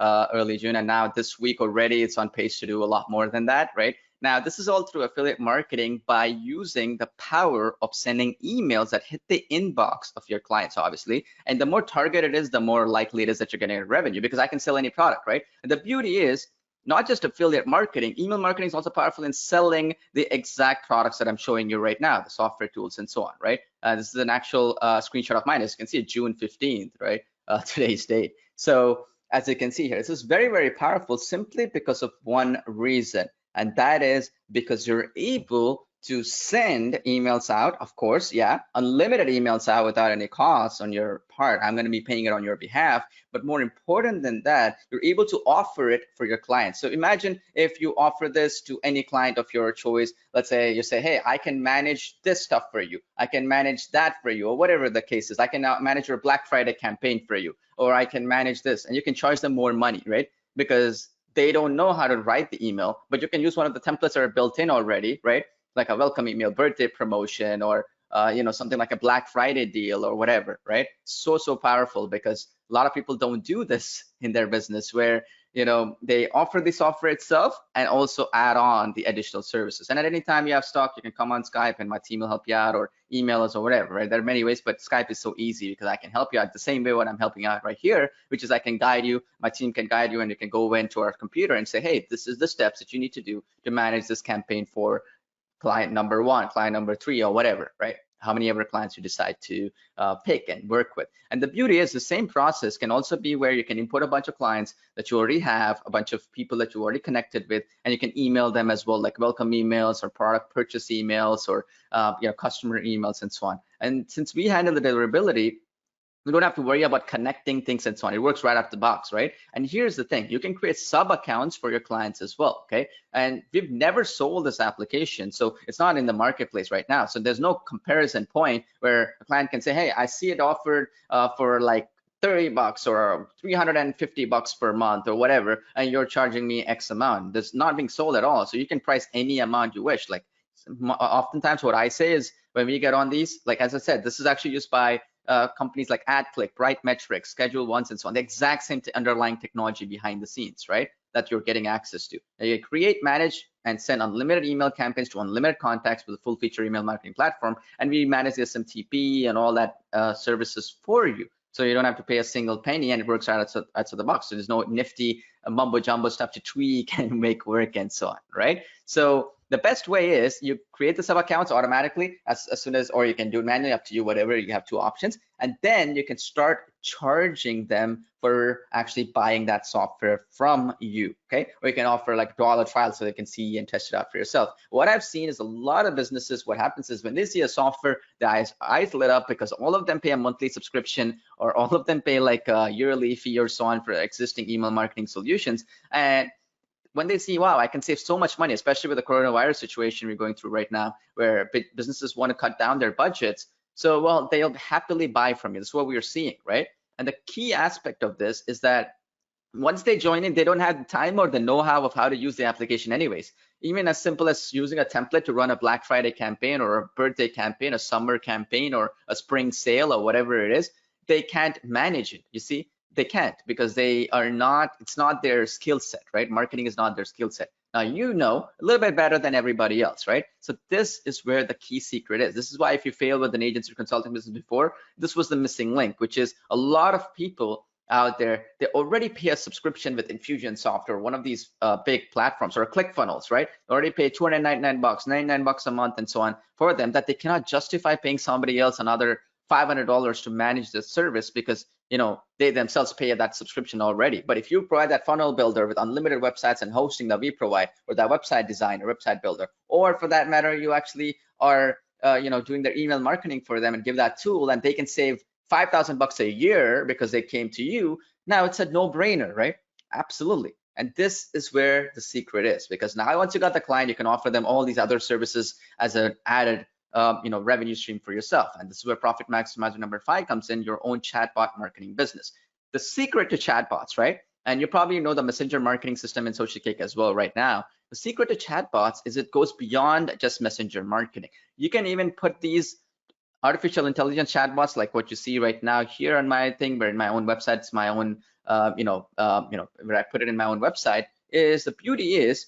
Speaker 2: early June, and now this week already it's on pace to do a lot more than that, right? Now, this is all through affiliate marketing by using the power of sending emails that hit the inbox of your clients, obviously. And the more targeted it is, the more likely it is that you're getting revenue, because I can sell any product, right? And the beauty is, not just affiliate marketing, email marketing is also powerful in selling the exact products that I'm showing you right now, the software tools and so on, right? This is an actual screenshot of mine. As you can see, June 15th, right? Today's date. So as you can see here, this is very, very powerful simply because of one reason, and that is because you're able to send emails out, of course, yeah, unlimited emails out without any cost on your part. I'm going to be paying it on your behalf, but more important than that, you're able to offer it for your clients. So imagine if you offer this to any client of your choice. Let's say you say, hey, I can manage this stuff for you. I can manage that for you, or whatever the case is. I can now manage your Black Friday campaign for you, or I can manage this, and you can charge them more money, right? Because they don't know how to write the email, but you can use one of the templates that are built in already, right? Like a welcome email, birthday promotion, or something like a Black Friday deal or whatever, right? So powerful, because a lot of people don't do this in their business, where they offer the software itself and also add on the additional services. And at any time you have stock, you can come on Skype and my team will help you out, or email us or whatever, right? There are many ways, but Skype is so easy because I can help you out the same way what I'm helping out right here, which is I can guide you, my team can guide you, and you can go into our computer and say, hey, this is the steps that you need to do to manage this campaign for client number 1, client number 3, or whatever, right? How many ever clients you decide to pick and work with. And the beauty is the same process can also be where you can input a bunch of clients that you already have, a bunch of people that you already connected with, and you can email them as well, like welcome emails or product purchase emails, or customer emails and so on. And since we handle the deliverability, You don't have to worry about connecting things and so on. It works right out the box, right? And here's the thing, you can create sub accounts for your clients as well, okay? And we've never sold this application, so it's not in the marketplace right now. So there's no comparison point where a client can say, hey, I see it offered for like $30 or $350 per month or whatever, and you're charging me X amount. That's not being sold at all. So you can price any amount you wish. Like oftentimes what I say is when we get on these, like as I said, this is actually used by companies like AdClick, Brightmetrics, Schedule Ones, and so on. The exact same underlying technology behind the scenes, right? That you're getting access to. Now you create, manage, and send unlimited email campaigns to unlimited contacts with a full feature email marketing platform. And we manage the SMTP and all that services for you. So you don't have to pay a single penny, and it works out of the box. So there's no nifty mumbo jumbo stuff to tweak and make work and so on, right? So the best way is you create the sub accounts automatically as soon as, or you can do it manually, up to you, whatever. You have two options, and then you can start charging them for actually buying that software from you, okay? Or you can offer like $1 trial so they can see and test it out for yourself. What I've seen is a lot of businesses, what happens is when they see a software, their eyes lit up because all of them pay a monthly subscription, or all of them pay like a yearly fee or so on for existing email marketing solutions. And when they see, wow, I can save so much money, especially with the coronavirus situation we're going through right now, where businesses want to cut down their budgets. So, well, they'll happily buy from you. That's what we're seeing, right? And the key aspect of this is that once they join in, they don't have the time or the know-how of how to use the application anyways. Even as simple as using a template to run a Black Friday campaign or a birthday campaign, a summer campaign, or a spring sale, or whatever it is, they can't manage it, you see? They can't, because they are not, it's not their skill set, right? Marketing is not their skill set. Now, you know a little bit better than everybody else, right? So this is where the key secret is. This is why if you failed with an agency or consulting business before, this was the missing link, which is a lot of people out there, they already pay a subscription with Infusionsoft or one of these big platforms, or ClickFunnels, right? They already pay $299, $99 a month and so on for them, that they cannot justify paying somebody else another $500 to manage the service, because they themselves pay that subscription already. But if you provide that funnel builder with unlimited websites and hosting that we provide, or that website designer, website builder, or for that matter, you actually are doing their email marketing for them and give that tool, and they can save $5,000 a year because they came to you. Now it's a no-brainer, right? Absolutely. And this is where the secret is, because now once you got the client, you can offer them all these other services as an added revenue stream for yourself. And this is where profit maximizer number 5 comes in, your own chatbot marketing business. The secret to chatbots, right? And you probably know the messenger marketing system in SociCake as well right now. The secret to chatbots is it goes beyond just messenger marketing. You can even put these artificial intelligence chatbots like what you see right now here on my thing, where in my own website, it's my own, where I put it in my own website, is the beauty is,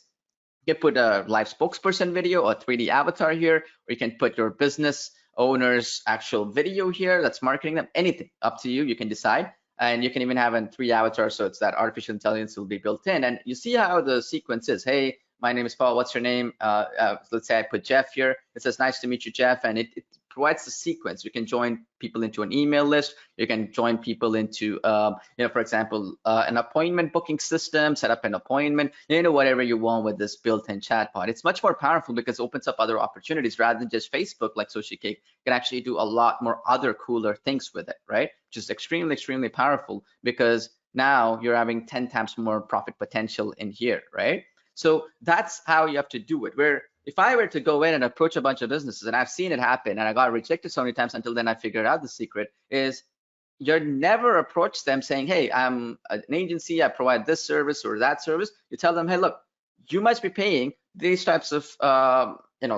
Speaker 2: you can put a live spokesperson video or 3D avatar here, or you can put your business owner's actual video here that's marketing them, anything, up to you, you can decide. And you can even have a 3 avatars, so it's that artificial intelligence will be built in. And you see how the sequence is. Hey, my name is Paul, what's your name? Let's say I put Jeff here. It says, nice to meet you, Jeff. And it provides the sequence. You can join people into an email list. You can join people into, for example, an appointment booking system, set up an appointment, whatever you want with this built-in chatbot. It's much more powerful because it opens up other opportunities rather than just Facebook, like SociCake. You can actually do a lot more other cooler things with it, right? Which is extremely, extremely powerful, because now you're having 10 times more profit potential in here, right? So that's how you have to do it. Where if I were to go in and approach a bunch of businesses, and I've seen it happen, and I got rejected so many times until then I figured out the secret, is you never approach them saying, hey, I'm an agency, I provide this service or that service. You tell them, hey, look, you must be paying these types of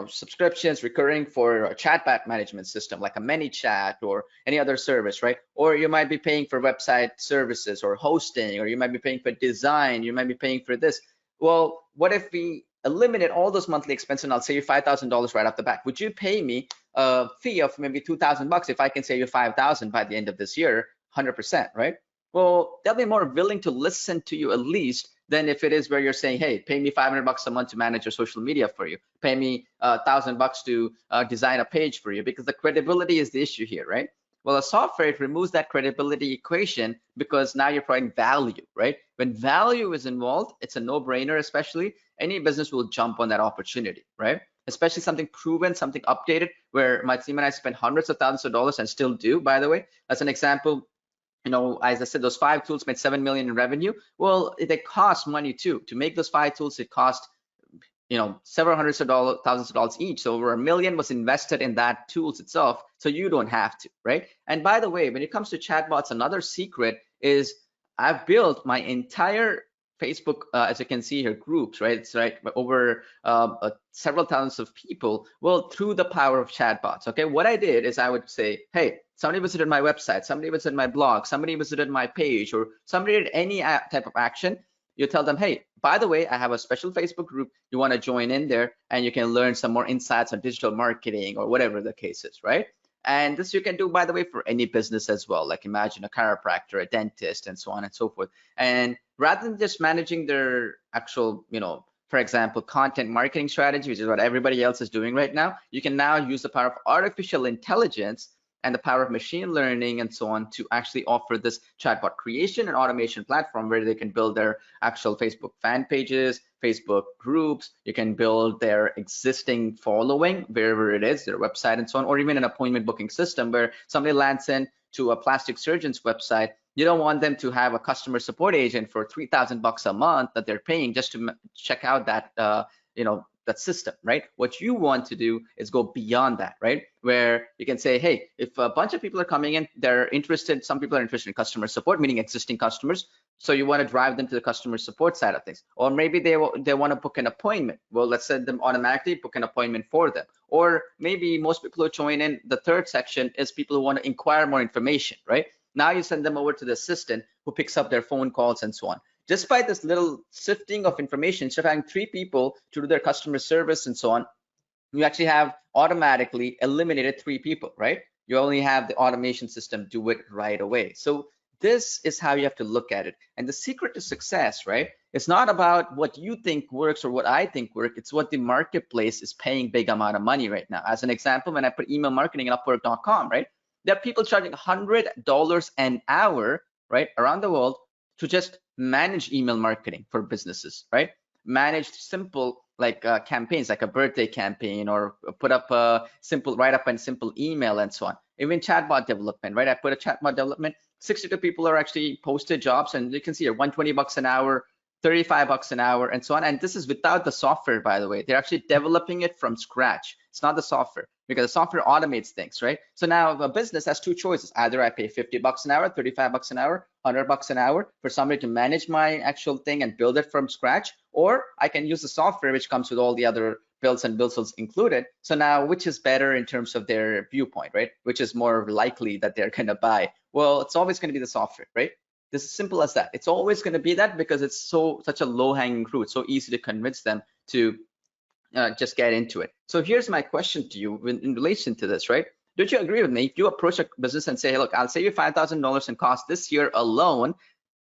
Speaker 2: subscriptions recurring for a chatbot management system like a ManyChat or any other service, right? Or you might be paying for website services or hosting, or you might be paying for design, you might be paying for this. Well, what if we eliminate all those monthly expenses and I'll save you $5,000 right off the bat? Would you pay me a fee of maybe $2,000 if I can save you $5,000 by the end of this year, 100%, right? Well, they'll be more willing to listen to you at least than if it is where you're saying, hey, pay me $500 a month to manage your social media for you. Pay me $1,000 to design a page for you, because the credibility is the issue here, right? Well, a software, it removes that credibility equation, because now you're providing value, right? When value is involved, it's a no-brainer, especially any business will jump on that opportunity, right? especially something proven, something updated, where my team and I spend hundreds of thousands of dollars and still do, by the way. As an example, as I said, those 5 tools made 7 million in revenue. Well, they cost money too. To make those 5 tools, it cost several hundreds of dollars, thousands of dollars each. So over $1 million was invested in that tools itself. So you don't have to, right? And by the way, when it comes to chatbots, another secret is I've built my entire Facebook, as you can see here, groups, right? It's right over several thousands of people. Well, through the power of chatbots. Okay, what I did is I would say, hey, somebody visited my website, somebody visited my blog, somebody visited my page, or somebody did any type of action. You tell them, hey, by the way, I have a special Facebook group. You want to join in there, and you can learn some more insights on digital marketing or whatever the case is, right? And this you can do, by the way, for any business as well. Like imagine a chiropractor, a dentist, and so on and so forth. And rather than just managing their actual, for example, content marketing strategy, which is what everybody else is doing right now, you can now use the power of artificial intelligence and the power of machine learning and so on to actually offer this chatbot creation and automation platform where they can build their actual Facebook fan pages, Facebook groups. You can build their existing following wherever it is, their website and so on, or even an appointment booking system where somebody lands in to a plastic surgeon's website. You don't want them to have a customer support agent for $3,000 a month that they're paying just to check out that, that system, right? What you want to do is go beyond that, right? Where you can say, hey, if a bunch of people are coming in, they're interested, some people are interested in customer support, meaning existing customers. So you want to drive them to the customer support side of things. Or maybe they want to book an appointment. Well, let's send them automatically book an appointment for them. Or maybe most people who join in the third section is people who want to inquire more information, right? Now you send them over to the assistant who picks up their phone calls and so on. Just by this little sifting of information, instead of having 3 people to do their customer service and so on, you actually have automatically eliminated 3 people, right? You only have the automation system do it right away. So this is how you have to look at it. And the secret to success, right? It's not about what you think works or what I think works. It's what the marketplace is paying big amount of money right now. As an example, when I put email marketing in Upwork.com, right? There are people charging $100 an hour, right, around the world to just manage email marketing for businesses, right? Manage simple campaigns, like a birthday campaign, or put up a simple write-up and simple email and so on. Even chatbot development, right? I put a chatbot development, 62 people are actually posted jobs, and you can see here $120 an hour, $35 an hour, and so on. And this is without the software, by the way. They're actually developing it from scratch. It's not the software, because the software automates things, right? So now a business has 2 choices. Either I pay $50 an hour, $35 an hour, $100 an hour for somebody to manage my actual thing and build it from scratch, or I can use the software which comes with all the other bells and whistles included. So now which is better in terms of their viewpoint, right? Which is more likely that they're going to buy? Well, it's always going to be the software, right? This is simple as that. It's always going to be that, because it's such a low-hanging fruit, so easy to convince them to just get into it. So here's my question to you in relation to this, right? Don't you agree with me? If you approach a business and say, hey, look, I'll save you $5,000 in cost this year alone,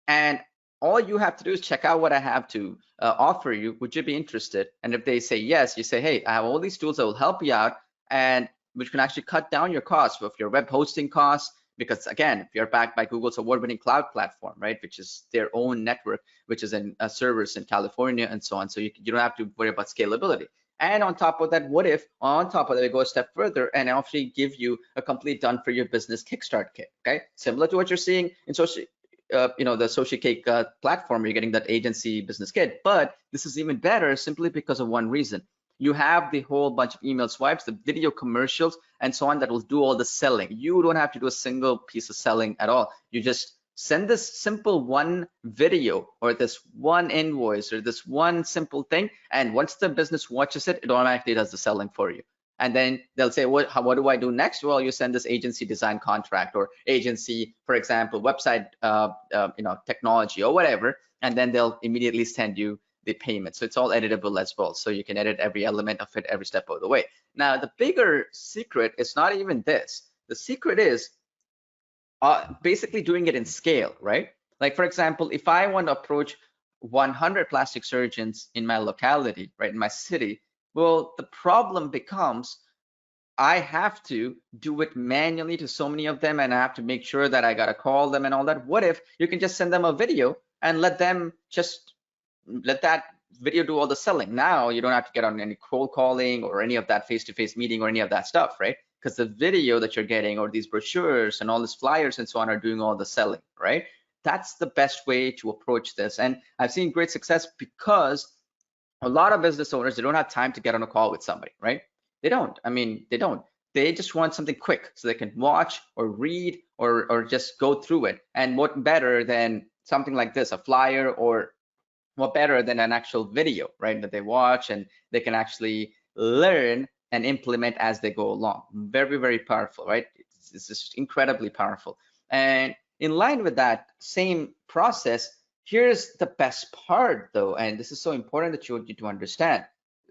Speaker 2: and all you have to do is check out what I have to offer you, would you be interested? And if they say yes, you say, hey, I have all these tools that will help you out, and which can actually cut down your costs of your web hosting costs. Because again, if you're backed by Google's award-winning cloud platform, right, which is their own network, which is in servers in California and so on, so you don't have to worry about scalability. And on top of that, what if on top of that, we go a step further and actually give you a complete done for your business kickstart kit, okay? Similar to what you're seeing in the SociCake platform, you're getting that agency business kit, but this is even better simply because of one reason. You have the whole bunch of email swipes, the video commercials, and so on that will do all the selling. You don't have to do a single piece of selling at all. You just send this simple one video or this one invoice or this one simple thing, and once the business watches it, it automatically does the selling for you. And then they'll say, what do I do next? Well, you send this agency design contract or agency, for example, website technology or whatever, and then they'll immediately send you the payment. So it's all editable as well. So you can edit every element of it every step of the way. Now, the bigger secret is not even this. The secret is basically doing it in scale, right? Like, for example, if I want to approach 100 plastic surgeons in my locality, right, in my city, well, the problem becomes I have to do it manually to so many of them, and I have to make sure that I got to call them and all that. What if you can just send them a video and let that video do all the selling. Now you don't have to get on any cold calling or any of that face-to-face meeting or any of that stuff, right? Because the video that you're getting or these brochures and all these flyers and so on are doing all the selling, right? That's the best way to approach this. And I've seen great success because a lot of business owners, they don't have time to get on a call with somebody, right? They don't. I mean, they don't. They just want something quick so they can watch or read or just go through it. And what better than something like this, a flyer, or what better than an actual video, right? That they watch and they can actually learn and implement as they go along. Very, very powerful, right? It's just incredibly powerful. And in line with that same process, here's the best part though, and this is so important that you need to understand.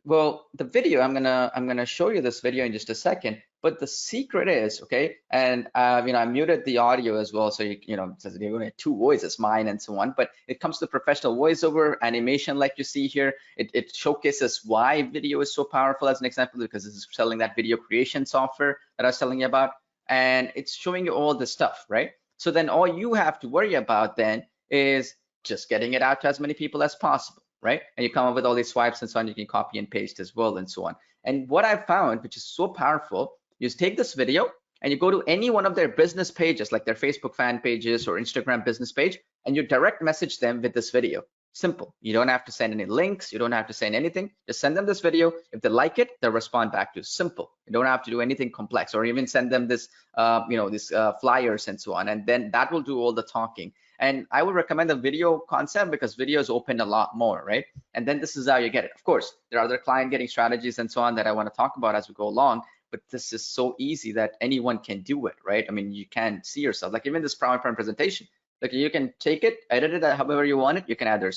Speaker 2: Well, the video, I'm gonna show you this video in just a second, but the secret is, okay, and I muted the audio as well, so it says you're gonna have two voices, mine and so on, but it comes to professional voiceover animation like you see here. It showcases why video is so powerful as an example, because this is selling that video creation software that I was telling you about, and it's showing you all this stuff, right? So then all you have to worry about then is just getting it out to as many people as possible, right? And you come up with all these swipes and so on, you can copy and paste as well and so on. And what I've found, which is so powerful, is take this video and you go to any one of their business pages, like their Facebook fan pages or Instagram business page, and you direct message them with this video. Simple. You don't have to send any links. You don't have to send anything. Just send them this video. If they like it, they'll respond back to you. Simple. You don't have to do anything complex, or even send them this, flyers and so on. And then that will do all the talking. And I would recommend the video concept because videos open a lot more, right? And then this is how you get it. Of course, there are other client getting strategies and so on that I want to talk about as we go along, but this is so easy that anyone can do it, right? I mean, you can see yourself, like even this PowerPoint presentation, like you can take it, edit it however you want it. You can either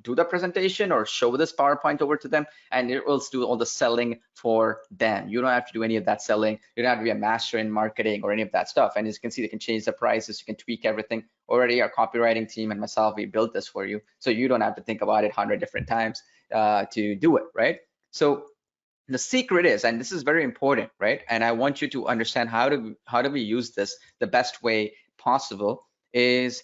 Speaker 2: do the presentation or show this PowerPoint over to them, and it will do all the selling for them. You don't have to do any of that selling. You don't have to be a master in marketing or any of that stuff. And as you can see, they can change the prices. You can tweak everything. Already our copywriting team and myself, we built this for you. So you don't have to think about it 100 different times to do it, right? So the secret is, and this is very important, right? And I want you to understand how do we use this the best way possible, is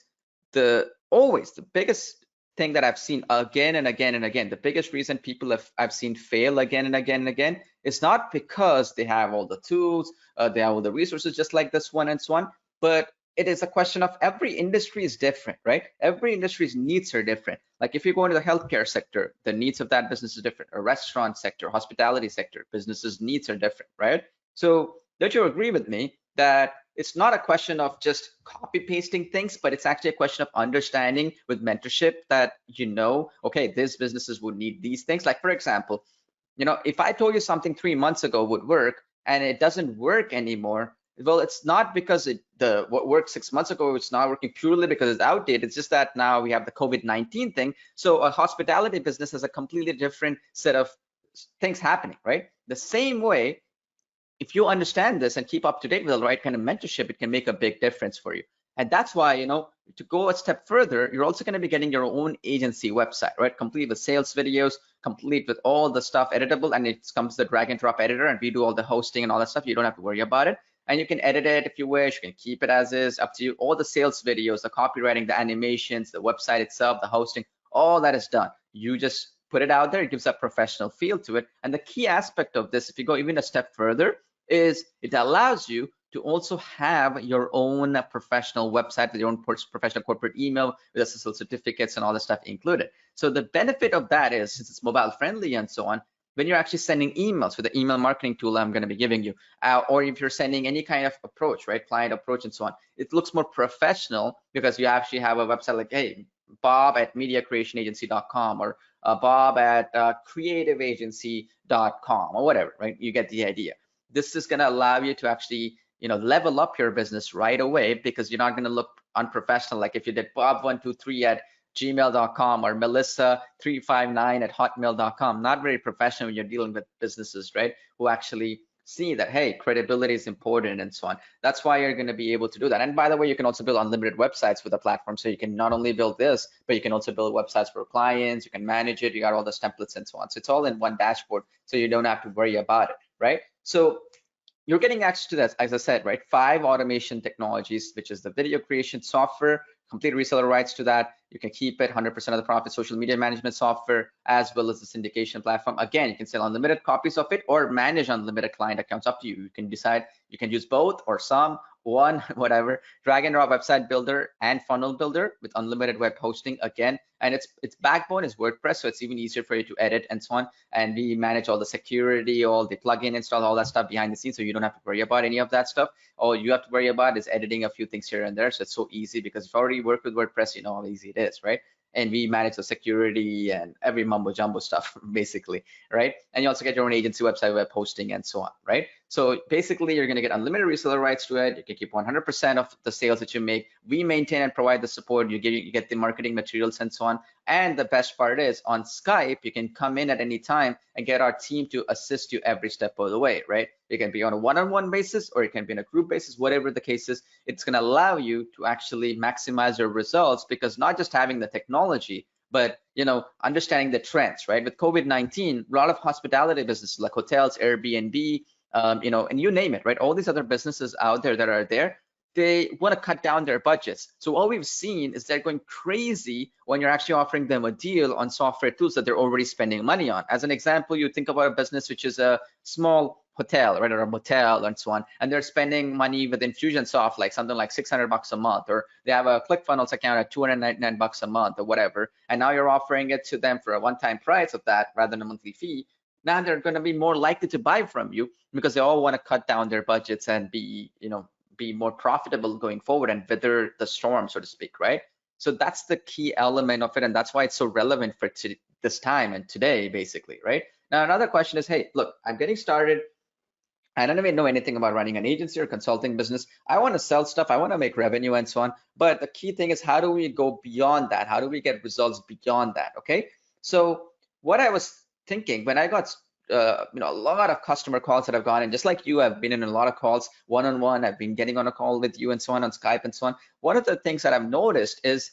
Speaker 2: always the biggest thing that I've seen again and again and again, the biggest reason people I've seen fail again and again and again is not because they have all the tools, they have all the resources just like this one and so on, but it is a question of every industry is different, right? Every industry's needs are different. Like if you go into the healthcare sector, the needs of that business is different. A restaurant sector, hospitality sector, businesses' needs are different, right? So don't you agree with me that it's not a question of just copy pasting things, but it's actually a question of understanding with mentorship that, okay, these businesses would need these things. Like for example, if I told you something 3 months ago would work and it doesn't work anymore, well, it's not because what worked 6 months ago, it's not working purely because it's outdated. It's just that now we have the COVID-19 thing. So a hospitality business has a completely different set of things happening, right? The same way, if you understand this and keep up to date with the right kind of mentorship, it can make a big difference for you. And that's why, to go a step further, you're also going to be getting your own agency website, right? Complete with sales videos, complete with all the stuff editable, and it comes to the drag and drop editor, and we do all the hosting and all that stuff. You don't have to worry about it. And you can edit it if you wish. You can keep it as is, up to you. All the sales videos, the copywriting, the animations, the website itself, the hosting, all that is done. You just put it out there. It gives a professional feel to it. And the key aspect of this, if you go even a step further, is it allows you to also have your own professional website with your own professional corporate email with SSL certificates and all the stuff included. So the benefit of that is, since it's mobile friendly and so on, when you're actually sending emails with the email marketing tool I'm going to be giving you, or if you're sending any kind of approach, right, client approach and so on, it looks more professional because you actually have a website like, hey, bob@mediacreationagency.com or bob@creativeagency.com or whatever, right? You get the idea. This is going to allow you to actually, level up your business right away, because you're not going to look unprofessional. Like if you did bob123@gmail.com or melissa359@hotmail.com, not very professional when you're dealing with businesses, right? Who actually see that, hey, credibility is important and so on. That's why you're going to be able to do that. And by the way, you can also build unlimited websites with the platform. So you can not only build this, but you can also build websites for clients. You can manage it. You got all those templates and so on. So it's all in one dashboard. So you don't have to worry about it, right? So you're getting access to that, as I said, right? 5 automation technologies, which is the video creation software, complete reseller rights to that. You can keep it 100% of the profit, social media management software, as well as the syndication platform. Again, you can sell unlimited copies of it or manage unlimited client accounts. Up to you. You can decide, you can use both or some, one, whatever. Drag and drop website builder and funnel builder with unlimited web hosting again. And its backbone is WordPress, so it's even easier for you to edit and so on. And we manage all the security, all the plugin install, all that stuff behind the scenes, so you don't have to worry about any of that stuff. All you have to worry about is editing a few things here and there. So it's so easy because if you already work with WordPress, you know how easy it is, right? And we manage the security and every mumbo jumbo stuff, basically, right? And you also get your own agency website, web hosting, and so on, right? So basically, you're going to get unlimited reseller rights to it. You can keep 100% of the sales that you make. We maintain and provide the support. You get the marketing materials and so on. And the best part is on Skype, you can come in at any time and get our team to assist you every step of the way, right? You can be on a one-on-one basis or you can be on a group basis, whatever the case is. It's going to allow you to actually maximize your results, because not just having the technology, but understanding the trends, right? With COVID-19, a lot of hospitality businesses like hotels, Airbnb, and you name it, right? All these other businesses out there that are there, they want to cut down their budgets. So what we've seen is they're going crazy when you're actually offering them a deal on software tools that they're already spending money on. As an example, you think about a business which is a small hotel, right, or a motel and so on, and they're spending money with Infusionsoft, like something like $600 a month, or they have a ClickFunnels account at $299 a month or whatever, and now you're offering it to them for a one-time price of that rather than a monthly fee. Now they're going to be more likely to buy from you because they all want to cut down their budgets and be more profitable going forward and weather the storm, so to speak, right? So that's the key element of it, and that's why it's so relevant for this time and today, basically, right? Now, another question is, hey, look, I'm getting started. I don't even know anything about running an agency or consulting business. I want to sell stuff. I want to make revenue and so on. But the key thing is, how do we go beyond that? How do we get results beyond that? Okay. So what I was thinking when I got a lot of customer calls that I've gone in, just like you, I've been in a lot of calls one-on-one. I've been getting on a call with you and so on Skype and so on. One of the things that I've noticed is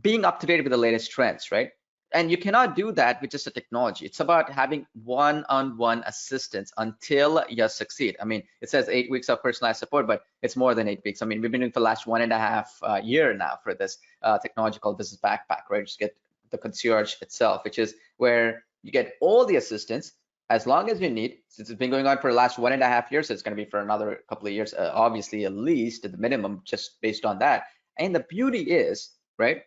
Speaker 2: being up to date with the latest trends, right? And you cannot do that with just a technology. It's about having one-on-one assistance until you succeed. I mean, it says 8 weeks of personalized support, but it's more than 8 weeks. I mean, we've been doing for the last 1.5 year now for this technology called Business Backpack, right? Just get the concierge itself, which is where you get all the assistance as long as you need. Since it's been going on for the last 1.5 years, so it's going to be for another couple of years, obviously, at least at the minimum, just based on that. And the beauty is, right,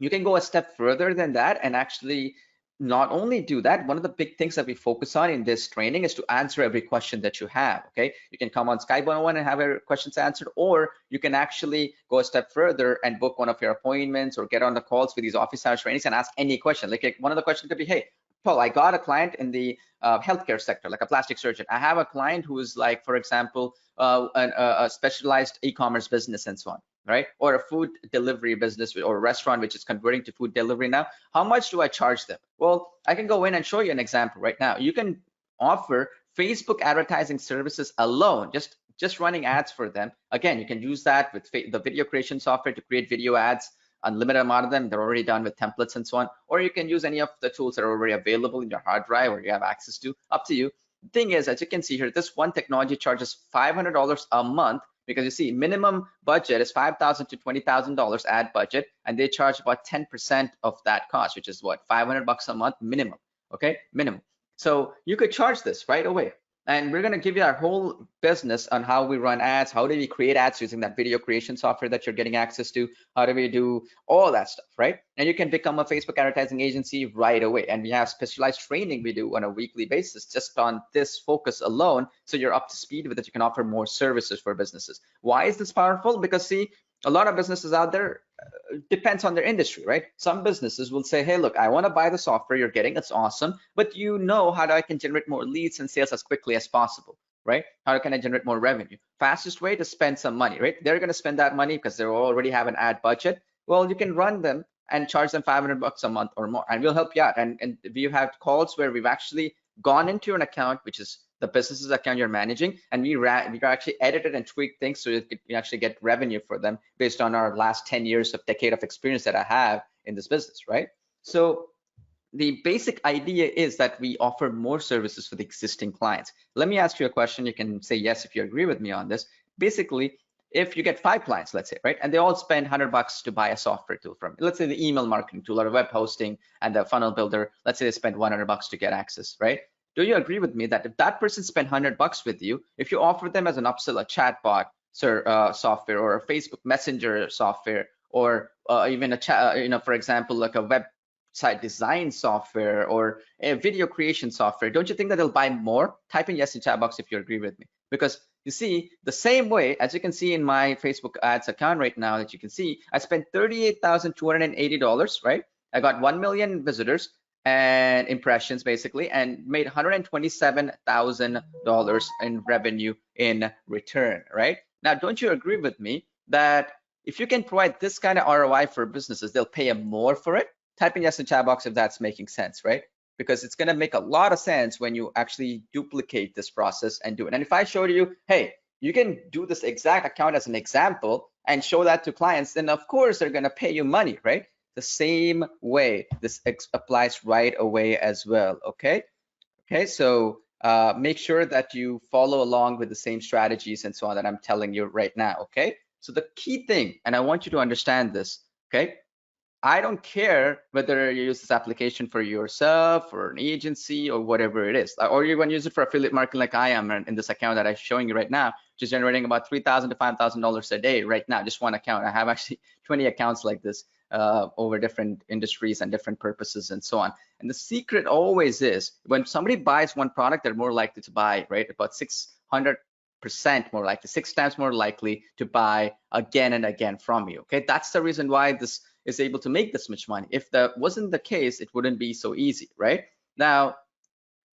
Speaker 2: you can go a step further than that and actually not only do that. One of the big things that we focus on in this training is to answer every question that you have. Okay, you can come on Skype 101 and have your questions answered, or you can actually go a step further and book one of your appointments or get on the calls with these office hours trainings and ask any question. Like one of the questions could be, hey, Paul, I got a client in the healthcare sector, like a plastic surgeon. I have a client who is like, for example, a specialized e-commerce business and so on, right? Or a food delivery business or a restaurant which is converting to food delivery now. How much do I charge them? Well, I can go in and show you an example right now. You can offer Facebook advertising services alone, just running ads for them. Again, you can use that with the video creation software to create video ads, unlimited amount of them. They're already done with templates and so on. Or you can use any of the tools that are already available in your hard drive or you have access to, up to you. The thing is, as you can see here, this one technology charges $500 a month, because you see minimum budget is $5,000 to $20,000 ad budget, and they charge about 10% of that cost, which is what, $500 a month minimum. Okay, minimum. So you could charge this right away. And we're going to give you our whole business on how we run ads, how do we create ads using that video creation software that you're getting access to, how do we do all that stuff, right? And you can become a Facebook advertising agency right away. And we have specialized training we do on a weekly basis just on this focus alone, so you're up to speed with it. You can offer more services for businesses. Why is this powerful? Because see, a lot of businesses out there, depends on their industry, right? Some businesses will say, hey, look, I want to buy the software you're getting. It's awesome. But you know how I can generate more leads and sales as quickly as possible, right? How can I generate more revenue? Fastest way to spend some money, right? They're going to spend that money because they already have an ad budget. Well, you can run them and charge them $500 a month or more, and we'll help you out. And we've had calls where we've actually gone into an account, which is the business's account you're managing, and we actually edited and tweaked things so you actually get revenue for them based on our last 10 years of decade of experience that I have in this business, right? So the basic idea is that we offer more services for the existing clients. Let me ask you a question. You can say yes if you agree with me on this. Basically, if you get 5 clients, let's say, right, and they all spend $100 to buy a software tool from, let's say the email marketing tool or web hosting and the funnel builder, let's say they spend $100 to get access, right? Do you agree with me that if that person spent $100 with you, if you offer them as an upsell a chatbot software or a Facebook Messenger software or even a chat, for example, like a website design software or a video creation software, don't you think that they'll buy more? Type in yes in chat box if you agree with me. Because you see, the same way, as you can see in my Facebook ads account right now, that you can see, I spent $38,280, right? I got 1 million visitors and impressions basically, and made $127,000 in revenue in return, right? Now, don't you agree with me that if you can provide this kind of ROI for businesses, they'll pay you more for it? Type in yes in chat box if that's making sense, right? Because it's going to make a lot of sense when you actually duplicate this process and do it. And if I showed you, hey, you can do this exact account as an example and show that to clients, then of course they're going to pay you money, right? The same way this applies right away as well. Okay, so make sure that you follow along with the same strategies and so on that I'm telling you right now. Okay, so the key thing, and I want you to understand this, okay, I don't care whether you use this application for yourself or an agency or whatever it is, or you're going to use it for affiliate marketing like I am in this account that I'm showing you right now, which is generating about $3,000 to $5,000 a day right now, just one account. I have actually 20 accounts like this over different industries and different purposes and so on. And the secret always is when somebody buys one product, they're more likely to buy, right? About 600% more likely, 6 times more likely to buy again and again from you. Okay, that's the reason why this is able to make this much money. If that wasn't the case, it wouldn't be so easy, right? Now,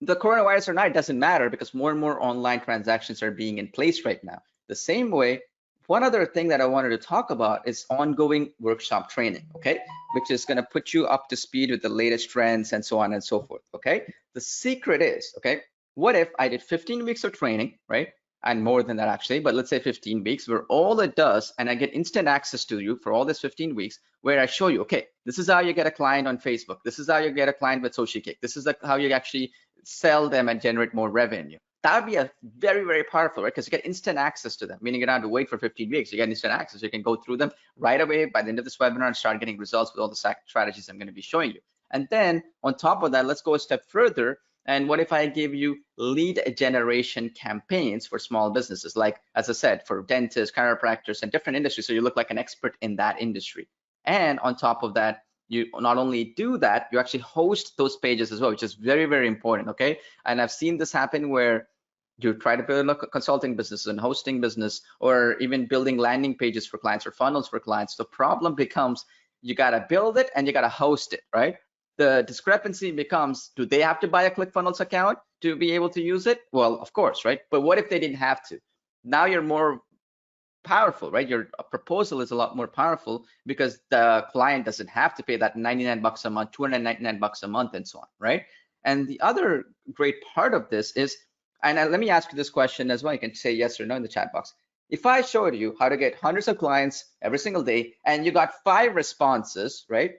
Speaker 2: the coronavirus or not, it doesn't matter because more and more online transactions are being in place right now. The same way, one other thing that I wanted to talk about is ongoing workshop training, okay, which is going to put you up to speed with the latest trends and so on and so forth, okay? The secret is, okay, what if I did 15 weeks of training, right? And more than that actually, but let's say 15 weeks where all it does, and I get instant access to you for all this 15 weeks, where I show you, okay, this is how you get a client on Facebook. This is how you get a client with SociCake. This is how you actually sell them and generate more revenue. That would be a very, very powerful, right? Because you get instant access to them, meaning you don't have to wait for 15 weeks. You get instant access. You can go through them right away by the end of this webinar and start getting results with all the strategies I'm going to be showing you. And then on top of that, let's go a step further. And what if I give you lead generation campaigns for small businesses, like, as I said, for dentists, chiropractors, and different industries, so you look like an expert in that industry. And on top of that, you not only do that, you actually host those pages as well, which is very, very important, okay? And I've seen this happen where you try to build a consulting business and hosting business, or even building landing pages for clients or funnels for clients. The problem becomes you got to build it and you got to host it, right? The discrepancy becomes, do they have to buy a ClickFunnels account to be able to use it? Well, of course, right? But what if they didn't have to? Now you're more powerful, right? Your proposal is a lot more powerful because the client doesn't have to pay that 99 bucks a month, 299 bucks a month, and so on, right? And the other great part of this is, and let me ask you this question as well. You can say yes or no in the chat box. If I showed you how to get hundreds of clients every single day and you got 5 responses, right?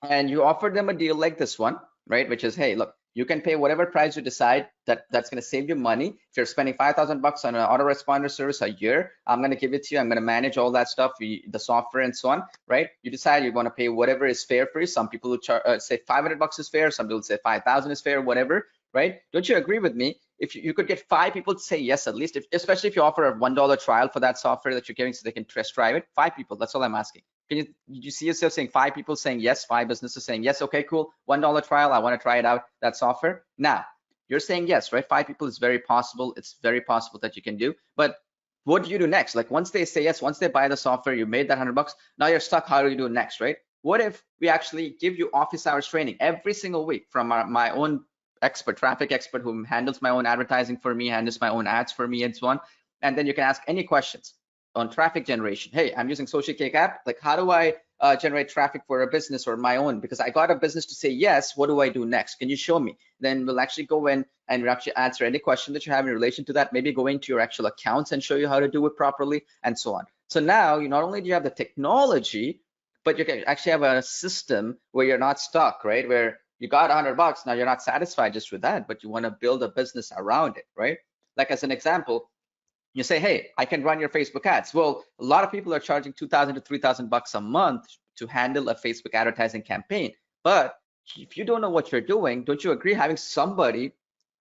Speaker 2: And you offered them a deal like this one, right? Which is, hey, look, you can pay whatever price you decide that's going to save you money. If you're spending 5,000 bucks on an autoresponder service a year, I'm going to give it to you. I'm going to manage all that stuff, the software and so on, right? You decide you want to pay whatever is fair for you. Some people will say 500 bucks is fair. Some people say 5,000 is fair, whatever, right? Don't you agree with me? If you could get 5 people to say yes, at least, especially if you offer a $1 trial for that software that you're giving so they can test drive it, 5 people, that's all I'm asking. Did you see yourself saying 5 people saying yes, 5 businesses saying yes, okay, cool, $1 trial, I want to try it out, that software? Now, you're saying yes, right? 5 people is very possible. It's very possible that you can do. But what do you do next? Like once they say yes, once they buy the software, you made that 100 bucks, now you're stuck. How do you do next, right? What if we actually give you office hours training every single week from my own expert, traffic expert who handles my own advertising for me, handles my own ads for me and so on. And then you can ask any questions on traffic generation. Hey, I'm using SociCake app. Like, how do I generate traffic for a business or my own? Because I got a business to say yes. What do I do next? Can you show me? Then we'll actually go in and we'll actually answer any question that you have in relation to that. Maybe go into your actual accounts and show you how to do it properly and so on. So now you not only do you have the technology, but you can actually have a system where you're not stuck, right? Where you got 100 bucks. Now you're not satisfied just with that, but you want to build a business around it, right? Like as an example, You say, hey, I can run your Facebook ads. Well, a lot of people are charging 2,000 to 3,000 bucks a month to handle a Facebook advertising campaign. But if you don't know what you're doing, don't you agree having somebody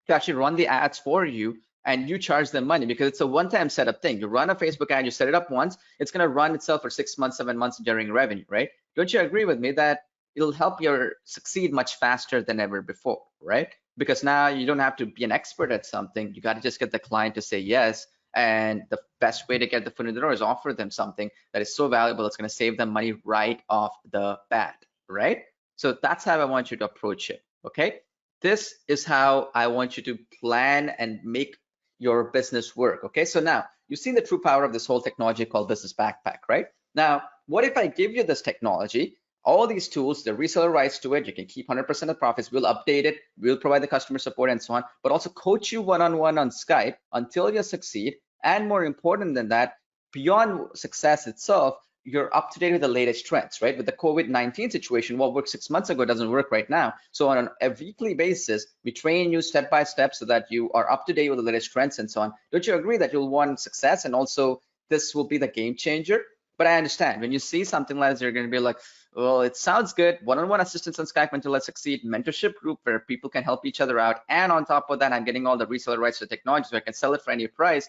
Speaker 2: to actually run the ads for you and you charge them money, because it's a one-time setup thing. You run a Facebook ad, you set it up once, it's going to run itself for 6 months, 7 months generating revenue, right? Don't you agree with me that it'll help you succeed much faster than ever before, right? Because now you don't have to be an expert at something. You got to just get the client to say yes. And the best way to get the foot in the door is offer them something that is so valuable, it's going to save them money right off the bat, right? So that's how I want you to approach it, okay? This is how I want you to plan and make your business work. Okay, so now you've seen the true power of this whole technology called Business Backpack, right? Now, what if I give you this technology, all these tools, the reseller rights to it, you can keep 100% of profits, we'll update it, we'll provide the customer support and so on, but also coach you one-on-one on Skype until you succeed. And more important than that, beyond success itself, you're up to date with the latest trends, right? With the COVID-19 situation, what worked 6 months ago doesn't work right now. So on a weekly basis, we train you step by step so that you are up to date with the latest trends and so on. Don't you agree that you'll want success, and also this will be the game changer? But I understand when you see something like this, you're going to be like, well, it sounds good. One-on-one assistance on Skype until I succeed, mentorship group where people can help each other out. And on top of that, I'm getting all the reseller rights to technology so I can sell it for any price,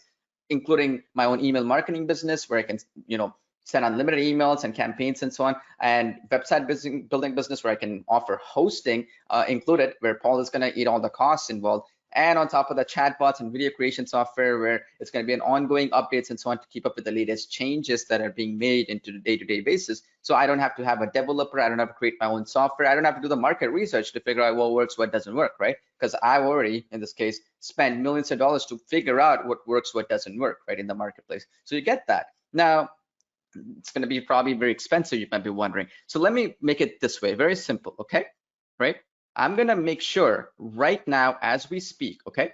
Speaker 2: including my own email marketing business where I can, send unlimited emails and campaigns and so on, and website building business where I can offer hosting included, where Paul is going to eat all the costs involved. And on top of the chatbots and video creation software, where it's going to be an ongoing updates and so on to keep up with the latest changes that are being made into the day-to-day basis. So I don't have to have a developer, I don't have to create my own software, I don't have to do the market research to figure out what works, what doesn't work, right? Because I've already, in this case, spent millions of dollars to figure out what works, what doesn't work, right, in the marketplace. So you get that. Now, it's going to be probably very expensive, you might be wondering. So let me make it this way, very simple, okay? Right? I'm going to make sure right now as we speak, okay?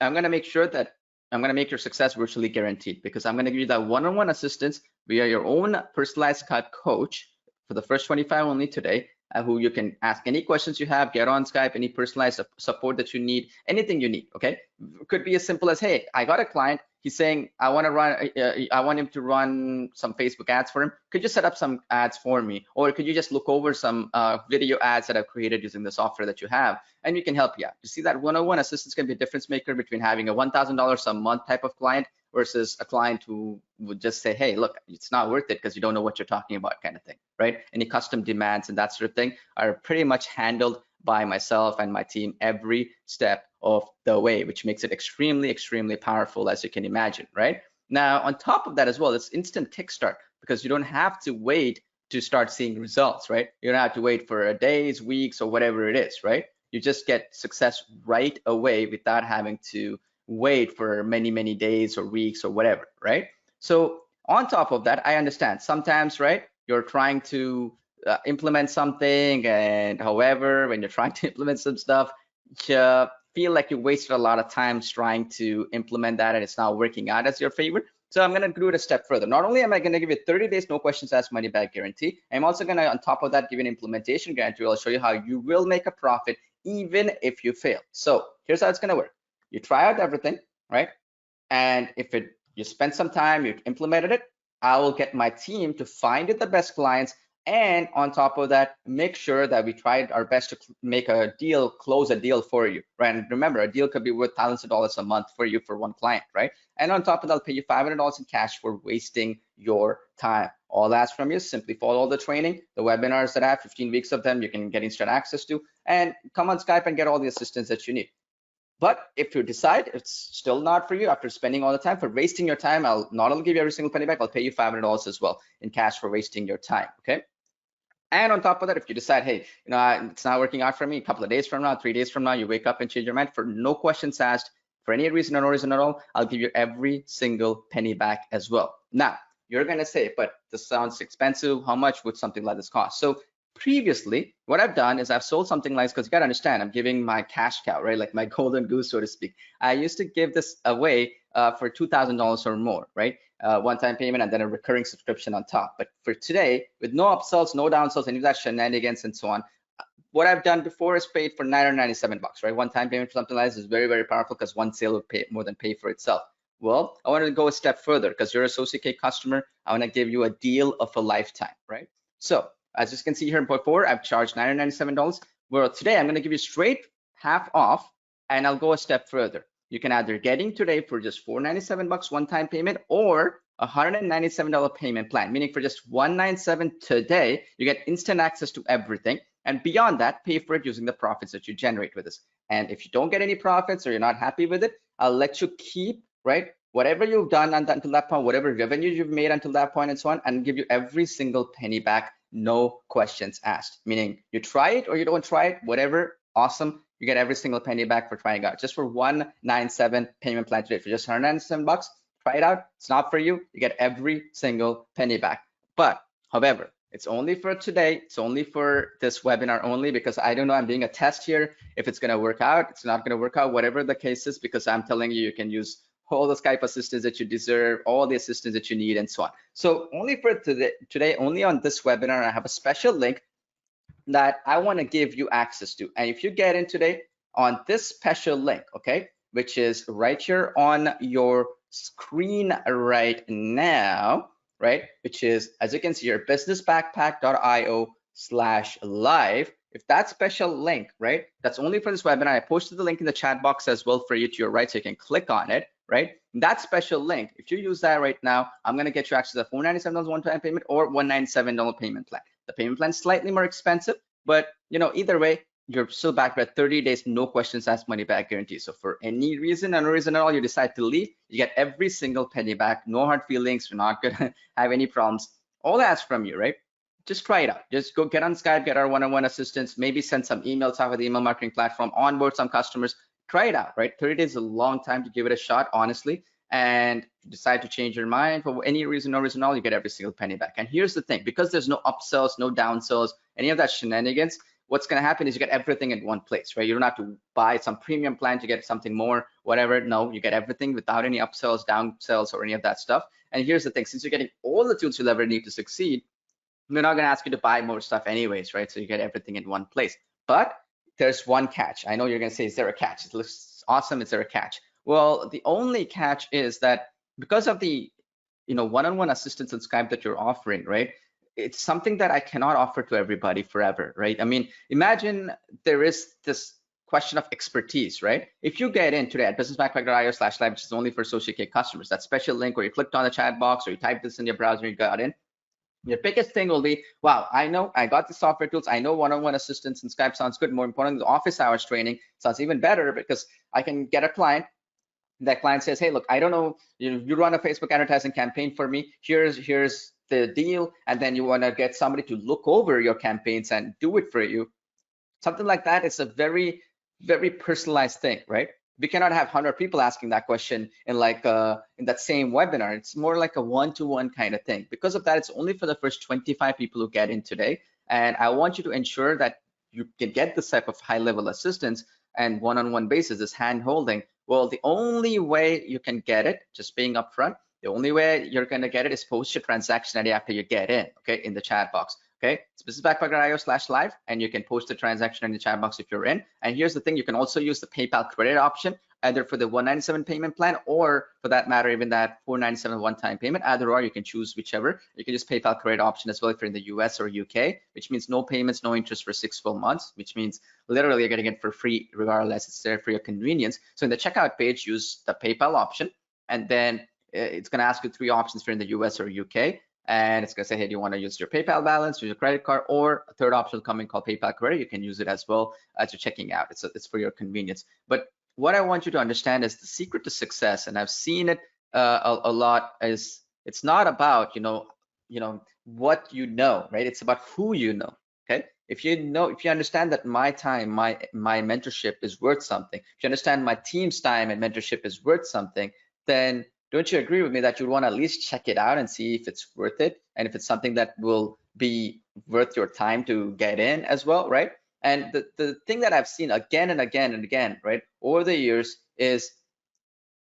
Speaker 2: I'm going to make sure that I'm going to make your success virtually guaranteed, because I'm going to give you that one-on-one assistance via your own personalized coach for the first 25 only today, who you can ask any questions you have, get on Skype, any personalized support that you need, anything you need, okay? It could be as simple as, hey, I got a client, he's saying, I want him to run some Facebook ads for him. Could you set up some ads for me? Or could you just look over some video ads that I've created using the software that you have? And we can help you out. You see that one-on-one assistance can be a difference maker between having a $1,000 a month type of client versus a client who would just say, hey, look, it's not worth it because you don't know what you're talking about, kind of thing, right? Any custom demands and that sort of thing are pretty much handled by myself and my team every step of the way, which makes it extremely, extremely powerful, as you can imagine, right? Now, on top of that as well, it's instant kickstart, because you don't have to wait to start seeing results, right? You don't have to wait for days, weeks, or whatever it is, right? You just get success right away without having to wait for many, many days or weeks or whatever, right? So on top of that, I understand sometimes, right, you're trying to implement something, and however, when you're trying to implement some stuff, you feel like you wasted a lot of time trying to implement that and it's not working out as your favorite. So I'm going to do it a step further. Not only am I going to give you 30 days, no questions asked, money back guarantee, I'm also going to, on top of that, give you an implementation guarantee. I'll show you how you will make a profit even if you fail. So here's how it's going to work. You try out everything, right? And if you spend some time, you implemented it, I will get my team to find you the best clients. And on top of that, make sure that we tried our best to make a deal, close a deal for you, right? And remember, a deal could be worth thousands of dollars a month for you for one client, right? And on top of that, I'll pay you $500 in cash for wasting your time. All I ask from you is simply follow all the training, the webinars that I have, 15 weeks of them, you can get instant access to, and come on Skype and get all the assistance that you need. But if you decide it's still not for you after spending all the time, for wasting your time, I'll not only give you every single penny back, I'll pay you $500 as well in cash for wasting your time, okay? And on top of that, if you decide, hey, it's not working out for me, a couple of days from now, 3 days from now, you wake up and change your mind, for no questions asked, for any reason or no reason at all, I'll give you every single penny back as well. Now, you're gonna say, but this sounds expensive. How much would something like this cost? So previously, what I've done is I've sold something like, because you gotta understand, I'm giving my cash cow, right? Like my golden goose, so to speak. I used to give this away for $2,000 or more, right? One-time payment and then a recurring subscription on top. But for today, with no upsells, no downsells, any of that shenanigans and so on, what I've done before is paid for $997, right? One-time payment for something like this is very, very powerful, because one sale will pay more than pay for itself. Well, I want to go a step further because you're a SociCake customer. I want to give you a deal of a lifetime, right? So as you can see here in point 4, I've charged $997. Well, today I'm going to give you straight half off, and I'll go a step further. You can either get in today for just $497 one-time payment, or a $197 payment plan, meaning for just $197 today, you get instant access to everything. And beyond that, pay for it using the profits that you generate with us. And if you don't get any profits or you're not happy with it, I'll let you keep, right, whatever you've done until that point, whatever revenue you've made until that point and so on, and give you every single penny back, no questions asked. Meaning you try it or you don't try it, whatever, awesome. You get every single penny back for trying out. Just for $197 payment plan today, for just $197, try it out. It's not for you. You get every single penny back. But however, it's only for today. It's only for this webinar only, because I don't know, I'm doing a test here. If it's going to work out, it's not going to work out, whatever the case is, because I'm telling you, you can use all the Skype assistance that you deserve, all the assistance that you need, and so on. So only for today, only on this webinar, I have a special link that I want to give you access to. And if you get in today on this special link, okay, which is right here on your screen right now, right, which is, as you can see here, businessbackpack.io/live. If that special link, right, that's only for this webinar. I posted the link in the chat box as well for you to your right, so you can click on it, right? That special link, if you use that right now, I'm going to get you access to the $497 one-time payment or $197 payment plan. The payment plan is slightly more expensive, but you know, either way, you're still back by 30 days, no questions asked, money back guarantee. So for any reason, no reason at all, you decide to leave, you get every single penny back, no hard feelings, you're not gonna have any problems. All I ask from you, right? Just try it out. Just go get on Skype, get our one-on-one assistance, maybe send some emails off of the email marketing platform, onboard some customers, try it out, right? 30 days is a long time to give it a shot, honestly. And if you decide to change your mind for any reason, no reason at all, you get every single penny back. And here's the thing, because there's no upsells, no downsells, any of that shenanigans, what's going to happen is you get everything in one place, right? You don't have to buy some premium plan to get something more, whatever. No, you get everything without any upsells, downsells, or any of that stuff. And here's the thing, since you're getting all the tools you'll ever need to succeed, they're not going to ask you to buy more stuff anyways, right? So you get everything in one place. But there's one catch. I know you're going to say, is there a catch? It looks awesome. Is there a catch? Well, the only catch is that because of the, you know, one-on-one assistance and Skype that you're offering, right? It's something that I cannot offer to everybody forever, right? I mean, imagine there is this question of expertise, right? If you get in today at businessbackpack.io/live, which is only for SociCake customers, that special link where you clicked on the chat box or you typed this in your browser, you got in. Your biggest thing will be, wow, I know I got the software tools. I know one-on-one assistance and Skype sounds good. More importantly, the office hours training sounds even better, because I can get a client. That client says, hey, look, I don't know, you run a Facebook advertising campaign for me. Here's the deal. And then you want to get somebody to look over your campaigns and do it for you. Something like that is a very, very personalized thing, right? We cannot have 100 people asking that question in like in that same webinar. It's more like a one-to-one kind of thing. Because of that, it's only for the first 25 people who get in today. And I want you to ensure that you can get this type of high-level assistance and one-on-one basis, this hand-holding. Well, the only way you can get it, just being upfront, the only way you're going to get it is post your transaction ID after you get in, okay, in the chat box. Okay, it's businessbackpack.io/live, and you can post a transaction in the chat box if you're in. And here's the thing, you can also use the PayPal credit option, either for the $197 payment plan, or for that matter, even that $497 one-time payment, either or, you can choose whichever. You can use PayPal credit option as well if you're in the US or UK, which means no payments, no interest for 6 full months, which means literally you're getting it for free regardless. It's there for your convenience. So in the checkout page, use the PayPal option, and then it's going to ask you 3 options if you're in the US or UK. And it's going to say, hey, do you want to use your PayPal balance, use your credit card, or a third option coming called PayPal credit? You can use it as well as you're checking out. It's for your convenience. But what I want you to understand is the secret to success, and I've seen it a lot, is it's not about, you know, what you know, right? It's about who you know, okay? If you understand that my time, my mentorship is worth something, if you understand my team's time and mentorship is worth something, then don't you agree with me that you'd want to at least check it out and see if it's worth it, and if it's something that will be worth your time to get in as well, right? And the thing that I've seen again and again and again, right, over the years is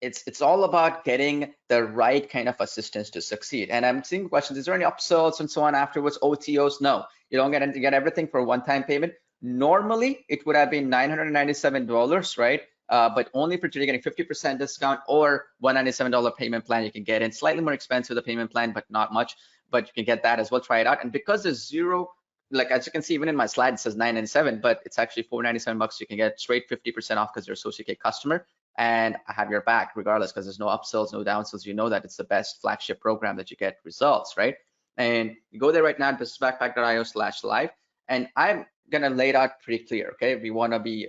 Speaker 2: it's all about getting the right kind of assistance to succeed. And I'm seeing questions, is there any upsells and so on afterwards, OTOs? No, you don't get everything for a one-time payment. Normally, it would have been $997, right? but only for today, you're getting 50% discount or $197 payment plan. You can get in slightly more expensive the payment plan, but not much. But you can get that as well. Try it out. And because there's zero, like as you can see, even in my slide, it says $997, but it's actually $497. You can get straight 50% off because you're a SociCake customer, and I have your back regardless because there's no upsells, no downsells. You know that it's the best flagship program that you get results, right? And you go there right now, businessbackpack.io/live, and I'm gonna lay it out pretty clear. Okay, we want to be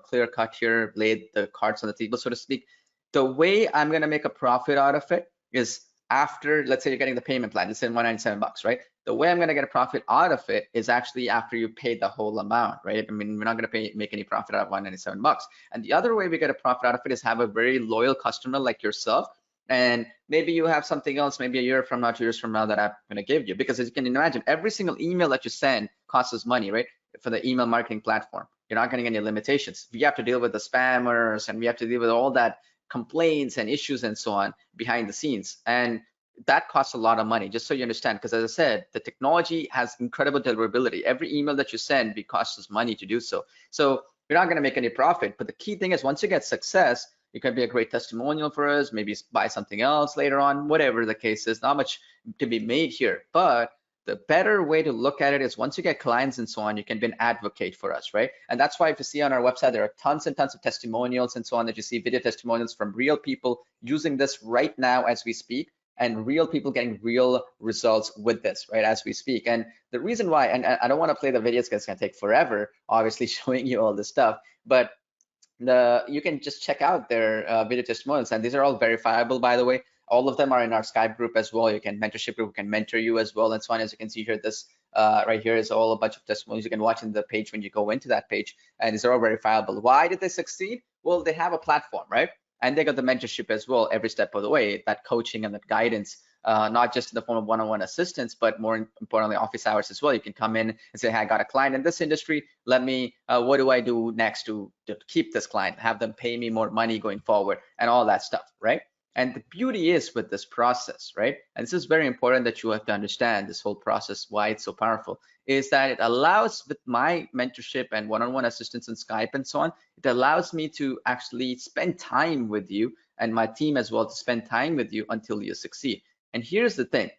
Speaker 2: clear cut here, lay the cards on the table, so to speak. The way I'm gonna make a profit out of it is after, let's say you're getting the payment plan, let's say $197, right? The way I'm going to get a profit out of it is actually after you pay the whole amount, right? I mean, we're not going to make any profit out of $197. And the other way we get a profit out of it is have a very loyal customer like yourself. And maybe you have something else, maybe a year from now, 2 years from now, that I'm going to give you. Because as you can imagine, every single email that you send costs us money, right? For the email marketing platform, you're not getting any limitations. We have to deal with the spammers, and we have to deal with all that complaints and issues and so on behind the scenes, and that costs a lot of money, just so you understand. Because as I said, the technology has incredible deliverability. Every email that you send, it costs us money to do so. So you're not going to make any profit, but the key thing is once you get success, you can be a great testimonial for us, maybe buy something else later on, whatever the case is. Not much to be made here, but the better way to look at it is once you get clients and so on, you can be an advocate for us, right? And that's why if you see on our website, there are tons and tons of testimonials and so on, that you see video testimonials from real people using this right now as we speak, and real people getting real results with this, right, as we speak. And the reason why, and I don't want to play the videos because it's going to take forever, obviously, showing you all this stuff, but you can just check out their video testimonials, and these are all verifiable, by the way. All of them are in our Skype group as well. You can mentorship group, can mentor you as well, and so on. As you can see here, this right here is all a bunch of testimonials you can watch in the page when you go into that page, and these are all verifiable. Why did they succeed? Well, they have a platform, right? And they got the mentorship as well every step of the way, that coaching and that guidance, not just in the form of one-on-one assistance, but more importantly, office hours as well. You can come in and say, hey, I got a client in this industry. Let me, what do I do next to keep this client, have them pay me more money going forward, and all that stuff, right? And the beauty is with this process, right? And this is very important that you have to understand this whole process, why it's so powerful, is that it allows, with my mentorship and one-on-one assistance in Skype and so on, it allows me to actually spend time with you and my team as well, to spend time with you until you succeed. And here's the thing.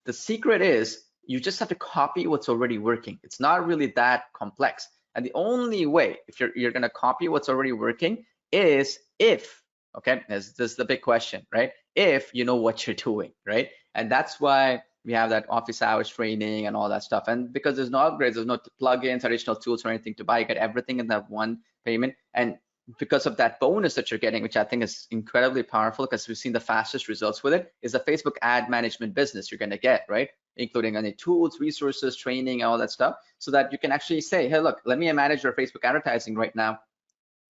Speaker 2: The secret is you just have to copy what's already working. It's not really that complex. And the only way, if you're going to copy what's already working, is if, okay, this is the big question, right? If you know what you're doing, right? And that's why we have that office hours training and all that stuff. And because there's no upgrades, there's no plugins, additional tools or anything to buy, you get everything in that one payment. And because of that bonus that you're getting, which I think is incredibly powerful, because we've seen the fastest results with it, is the Facebook ad management business you're going to get, right? Including any tools, resources, training, all that stuff, so that you can actually say, hey, look, let me manage your Facebook advertising right now.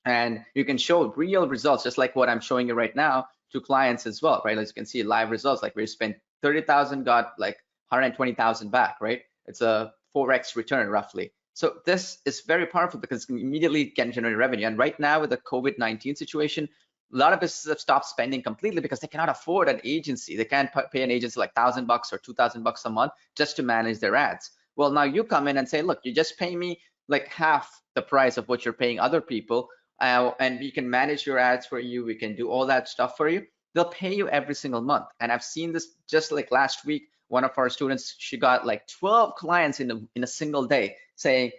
Speaker 2: And you can show real results, just like what I'm showing you right now, to clients as well, right? As you can see, live results, like we spent 30,000, got like 120,000 back, right? It's a 4x return roughly. So this is very powerful because it immediately can generate revenue. And right now with the COVID-19 situation, a lot of businesses have stopped spending completely because they cannot afford an agency. They can't pay an agency like $1,000 or $2,000 a month just to manage their ads. Well, now you come in and say, look, you just pay me like half the price of what you're paying other people, and we can manage your ads for you. We can do all that stuff for you. They'll pay you every single month. And I've seen this just like last week. One of our students, she got like 12 clients in a single day saying,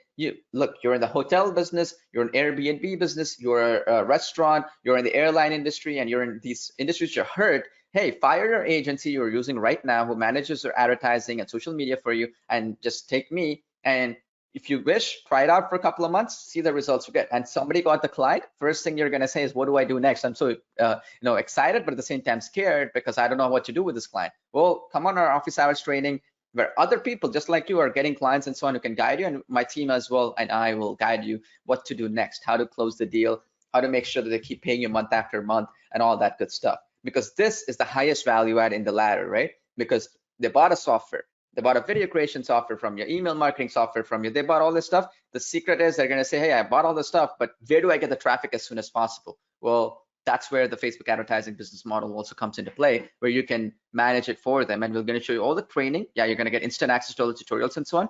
Speaker 2: look, you're in the hotel business, you're in Airbnb business, you're a restaurant, you're in the airline industry, and you're in these industries you're hurt. Hey, fire your agency you're using right now who manages your advertising and social media for you, and just take me. And if you wish, try it out for a couple of months, see the results you get. And somebody got the client, first thing you're gonna say is, what do I do next? I'm so excited, but at the same time scared because I don't know what to do with this client. Well, come on our office hours training, where other people just like you are getting clients and so on who can guide you, and my team as well, and I will guide you what to do next, how to close the deal, how to make sure that they keep paying you month after month, and all that good stuff. Because this is the highest value add in the ladder, right? Because they bought a software, they bought a video creation software from you, email marketing software from you, they bought all this stuff. The secret is they're gonna say, hey, I bought all this stuff, but where do I get the traffic as soon as possible? Well, that's where the Facebook advertising business model also comes into play, where you can manage it for them. And we're going to show you all the training. Yeah, you're going to get instant access to all the tutorials and so on.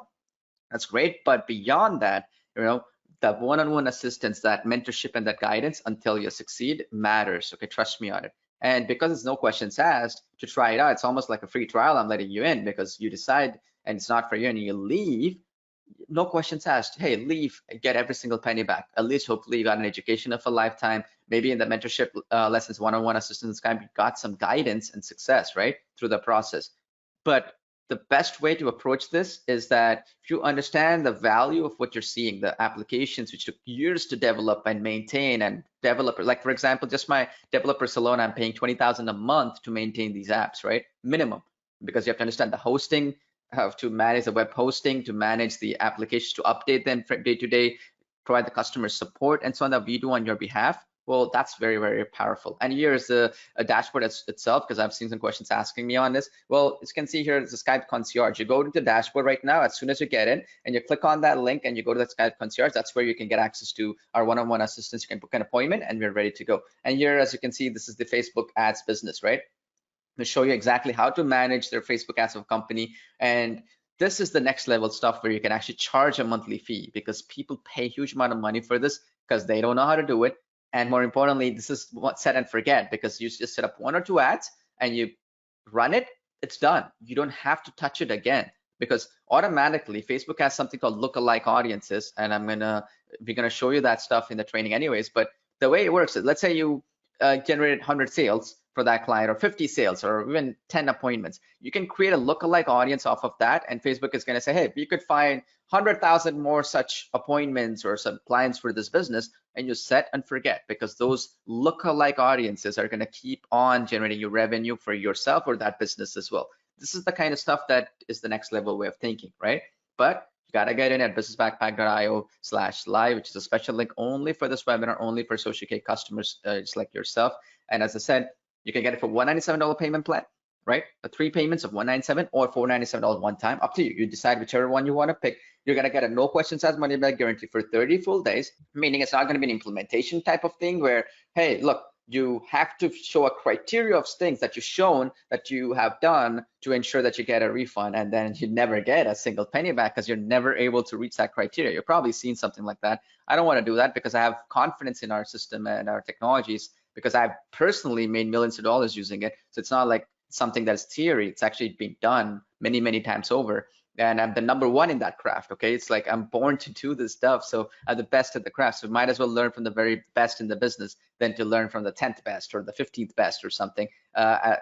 Speaker 2: That's great. But beyond that, that one-on-one assistance, that mentorship and that guidance until you succeed matters. Okay, trust me on it. And because it's no questions asked to try it out, it's almost like a free trial. I'm letting you in because you decide and it's not for you and you leave. No questions asked. Hey, leave, get every single penny back. At least hopefully you got an education of a lifetime. Maybe in the mentorship lessons, one-on-one assistance, kind of got some guidance and success, right, through the process. But the best way to approach this is that if you understand the value of what you're seeing, the applications which took years to develop and maintain and develop, like for example, just my developers alone, I'm paying 20,000 a month to maintain these apps, right? Minimum, because you have to understand the hosting, have to manage the web hosting, to manage the applications, to update them day to day, provide the customer support and so on that we do on your behalf. Well, that's very, very powerful. And here's a dashboard itself, because I've seen some questions asking me on this. Well, as you can see here, it's a Skype concierge. You go to the dashboard right now as soon as you get in, and you click on that link and you go to the Skype concierge. That's where you can get access to our one-on-one assistance. You can book an appointment and we're ready to go. And here, as you can see, this is the Facebook ads business, right? To show you exactly how to manage their Facebook ads of a company. And this is the next level stuff where you can actually charge a monthly fee, because people pay a huge amount of money for this because they don't know how to do it. And more importantly, this is what set and forget, because you just set up 1 or 2 ads and you run it, it's done. You don't have to touch it again, because automatically Facebook has something called lookalike audiences. And we're gonna show you that stuff in the training anyways. But the way it works is, let's say you generated 100 sales for that client, or 50 sales, or even 10 appointments. You can create a lookalike audience off of that, and Facebook is going to say, hey, you could find 100,000 more such appointments or some clients for this business, and you set and forget, because those lookalike audiences are going to keep on generating you revenue for yourself or that business as well. This is the kind of stuff that is the next level way of thinking, right? But you got to get in at businessbackpack.io/live, which is a special link only for this webinar, only for SociCake customers just like yourself. And as I said, you can get it for $197 payment plan, right? The 3 payments of $197 or $497 one time, up to you. You decide whichever one you want to pick. You're going to get a no questions asked money back guarantee for 30 full days, meaning it's not going to be an implementation type of thing where, hey, look, you have to show a criteria of things that you've shown that you have done to ensure that you get a refund, and then you never get a single penny back because you're never able to reach that criteria. You've probably seen something like that. I don't want to do that, because I have confidence in our system and our technologies, because I've personally made millions of dollars using it. So it's not like something that's theory. It's actually been done many, many times over. And I'm the #1 in that craft, okay? It's like I'm born to do this stuff, so I'm the best at the craft. So might as well learn from the very best in the business than to learn from the 10th best or the 15th best or something,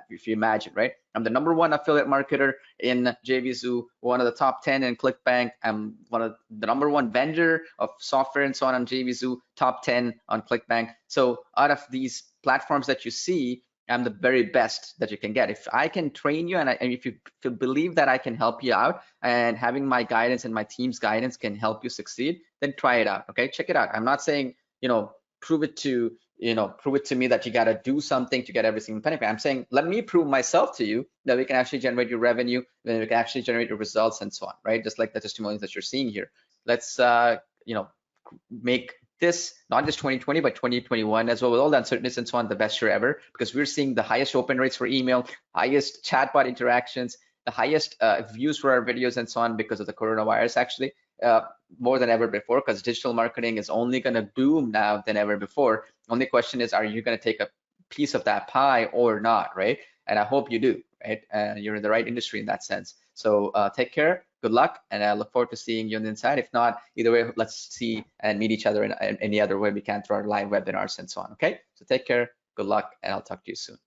Speaker 2: if you imagine, right? I'm the #1 affiliate marketer in JVZoo, one of the top 10 in ClickBank. I'm one of the #1 vendor of software and so on JVZoo, top 10 on ClickBank. So out of these platforms that you see, I'm the very best that you can get. If I can train you, and if you believe that I can help you out, and having my guidance and my team's guidance can help you succeed, then try it out. Okay, check it out. I'm not saying, prove it to me that you got to do something to get every single penny. I'm saying, let me prove myself to you that we can actually generate your revenue, then we can actually generate your results and so on, right? Just like the testimonials that you're seeing here. Let's make this not just 2020 but 2021 as well, with all the uncertainties and so on, the best year ever, because we're seeing the highest open rates for email, highest chatbot interactions, the highest views for our videos and so on, because of the coronavirus, actually, more than ever before, because digital marketing is only going to boom now than ever before. Only question is, are you going to take a piece of that pie or not, right? And I hope you do, right? And you're in the right industry in that sense. So take care, good luck, and I look forward to seeing you on the inside. If not, either way, let's see and meet each other in any other way we can through our live webinars and so on, okay? So take care, good luck, and I'll talk to you soon.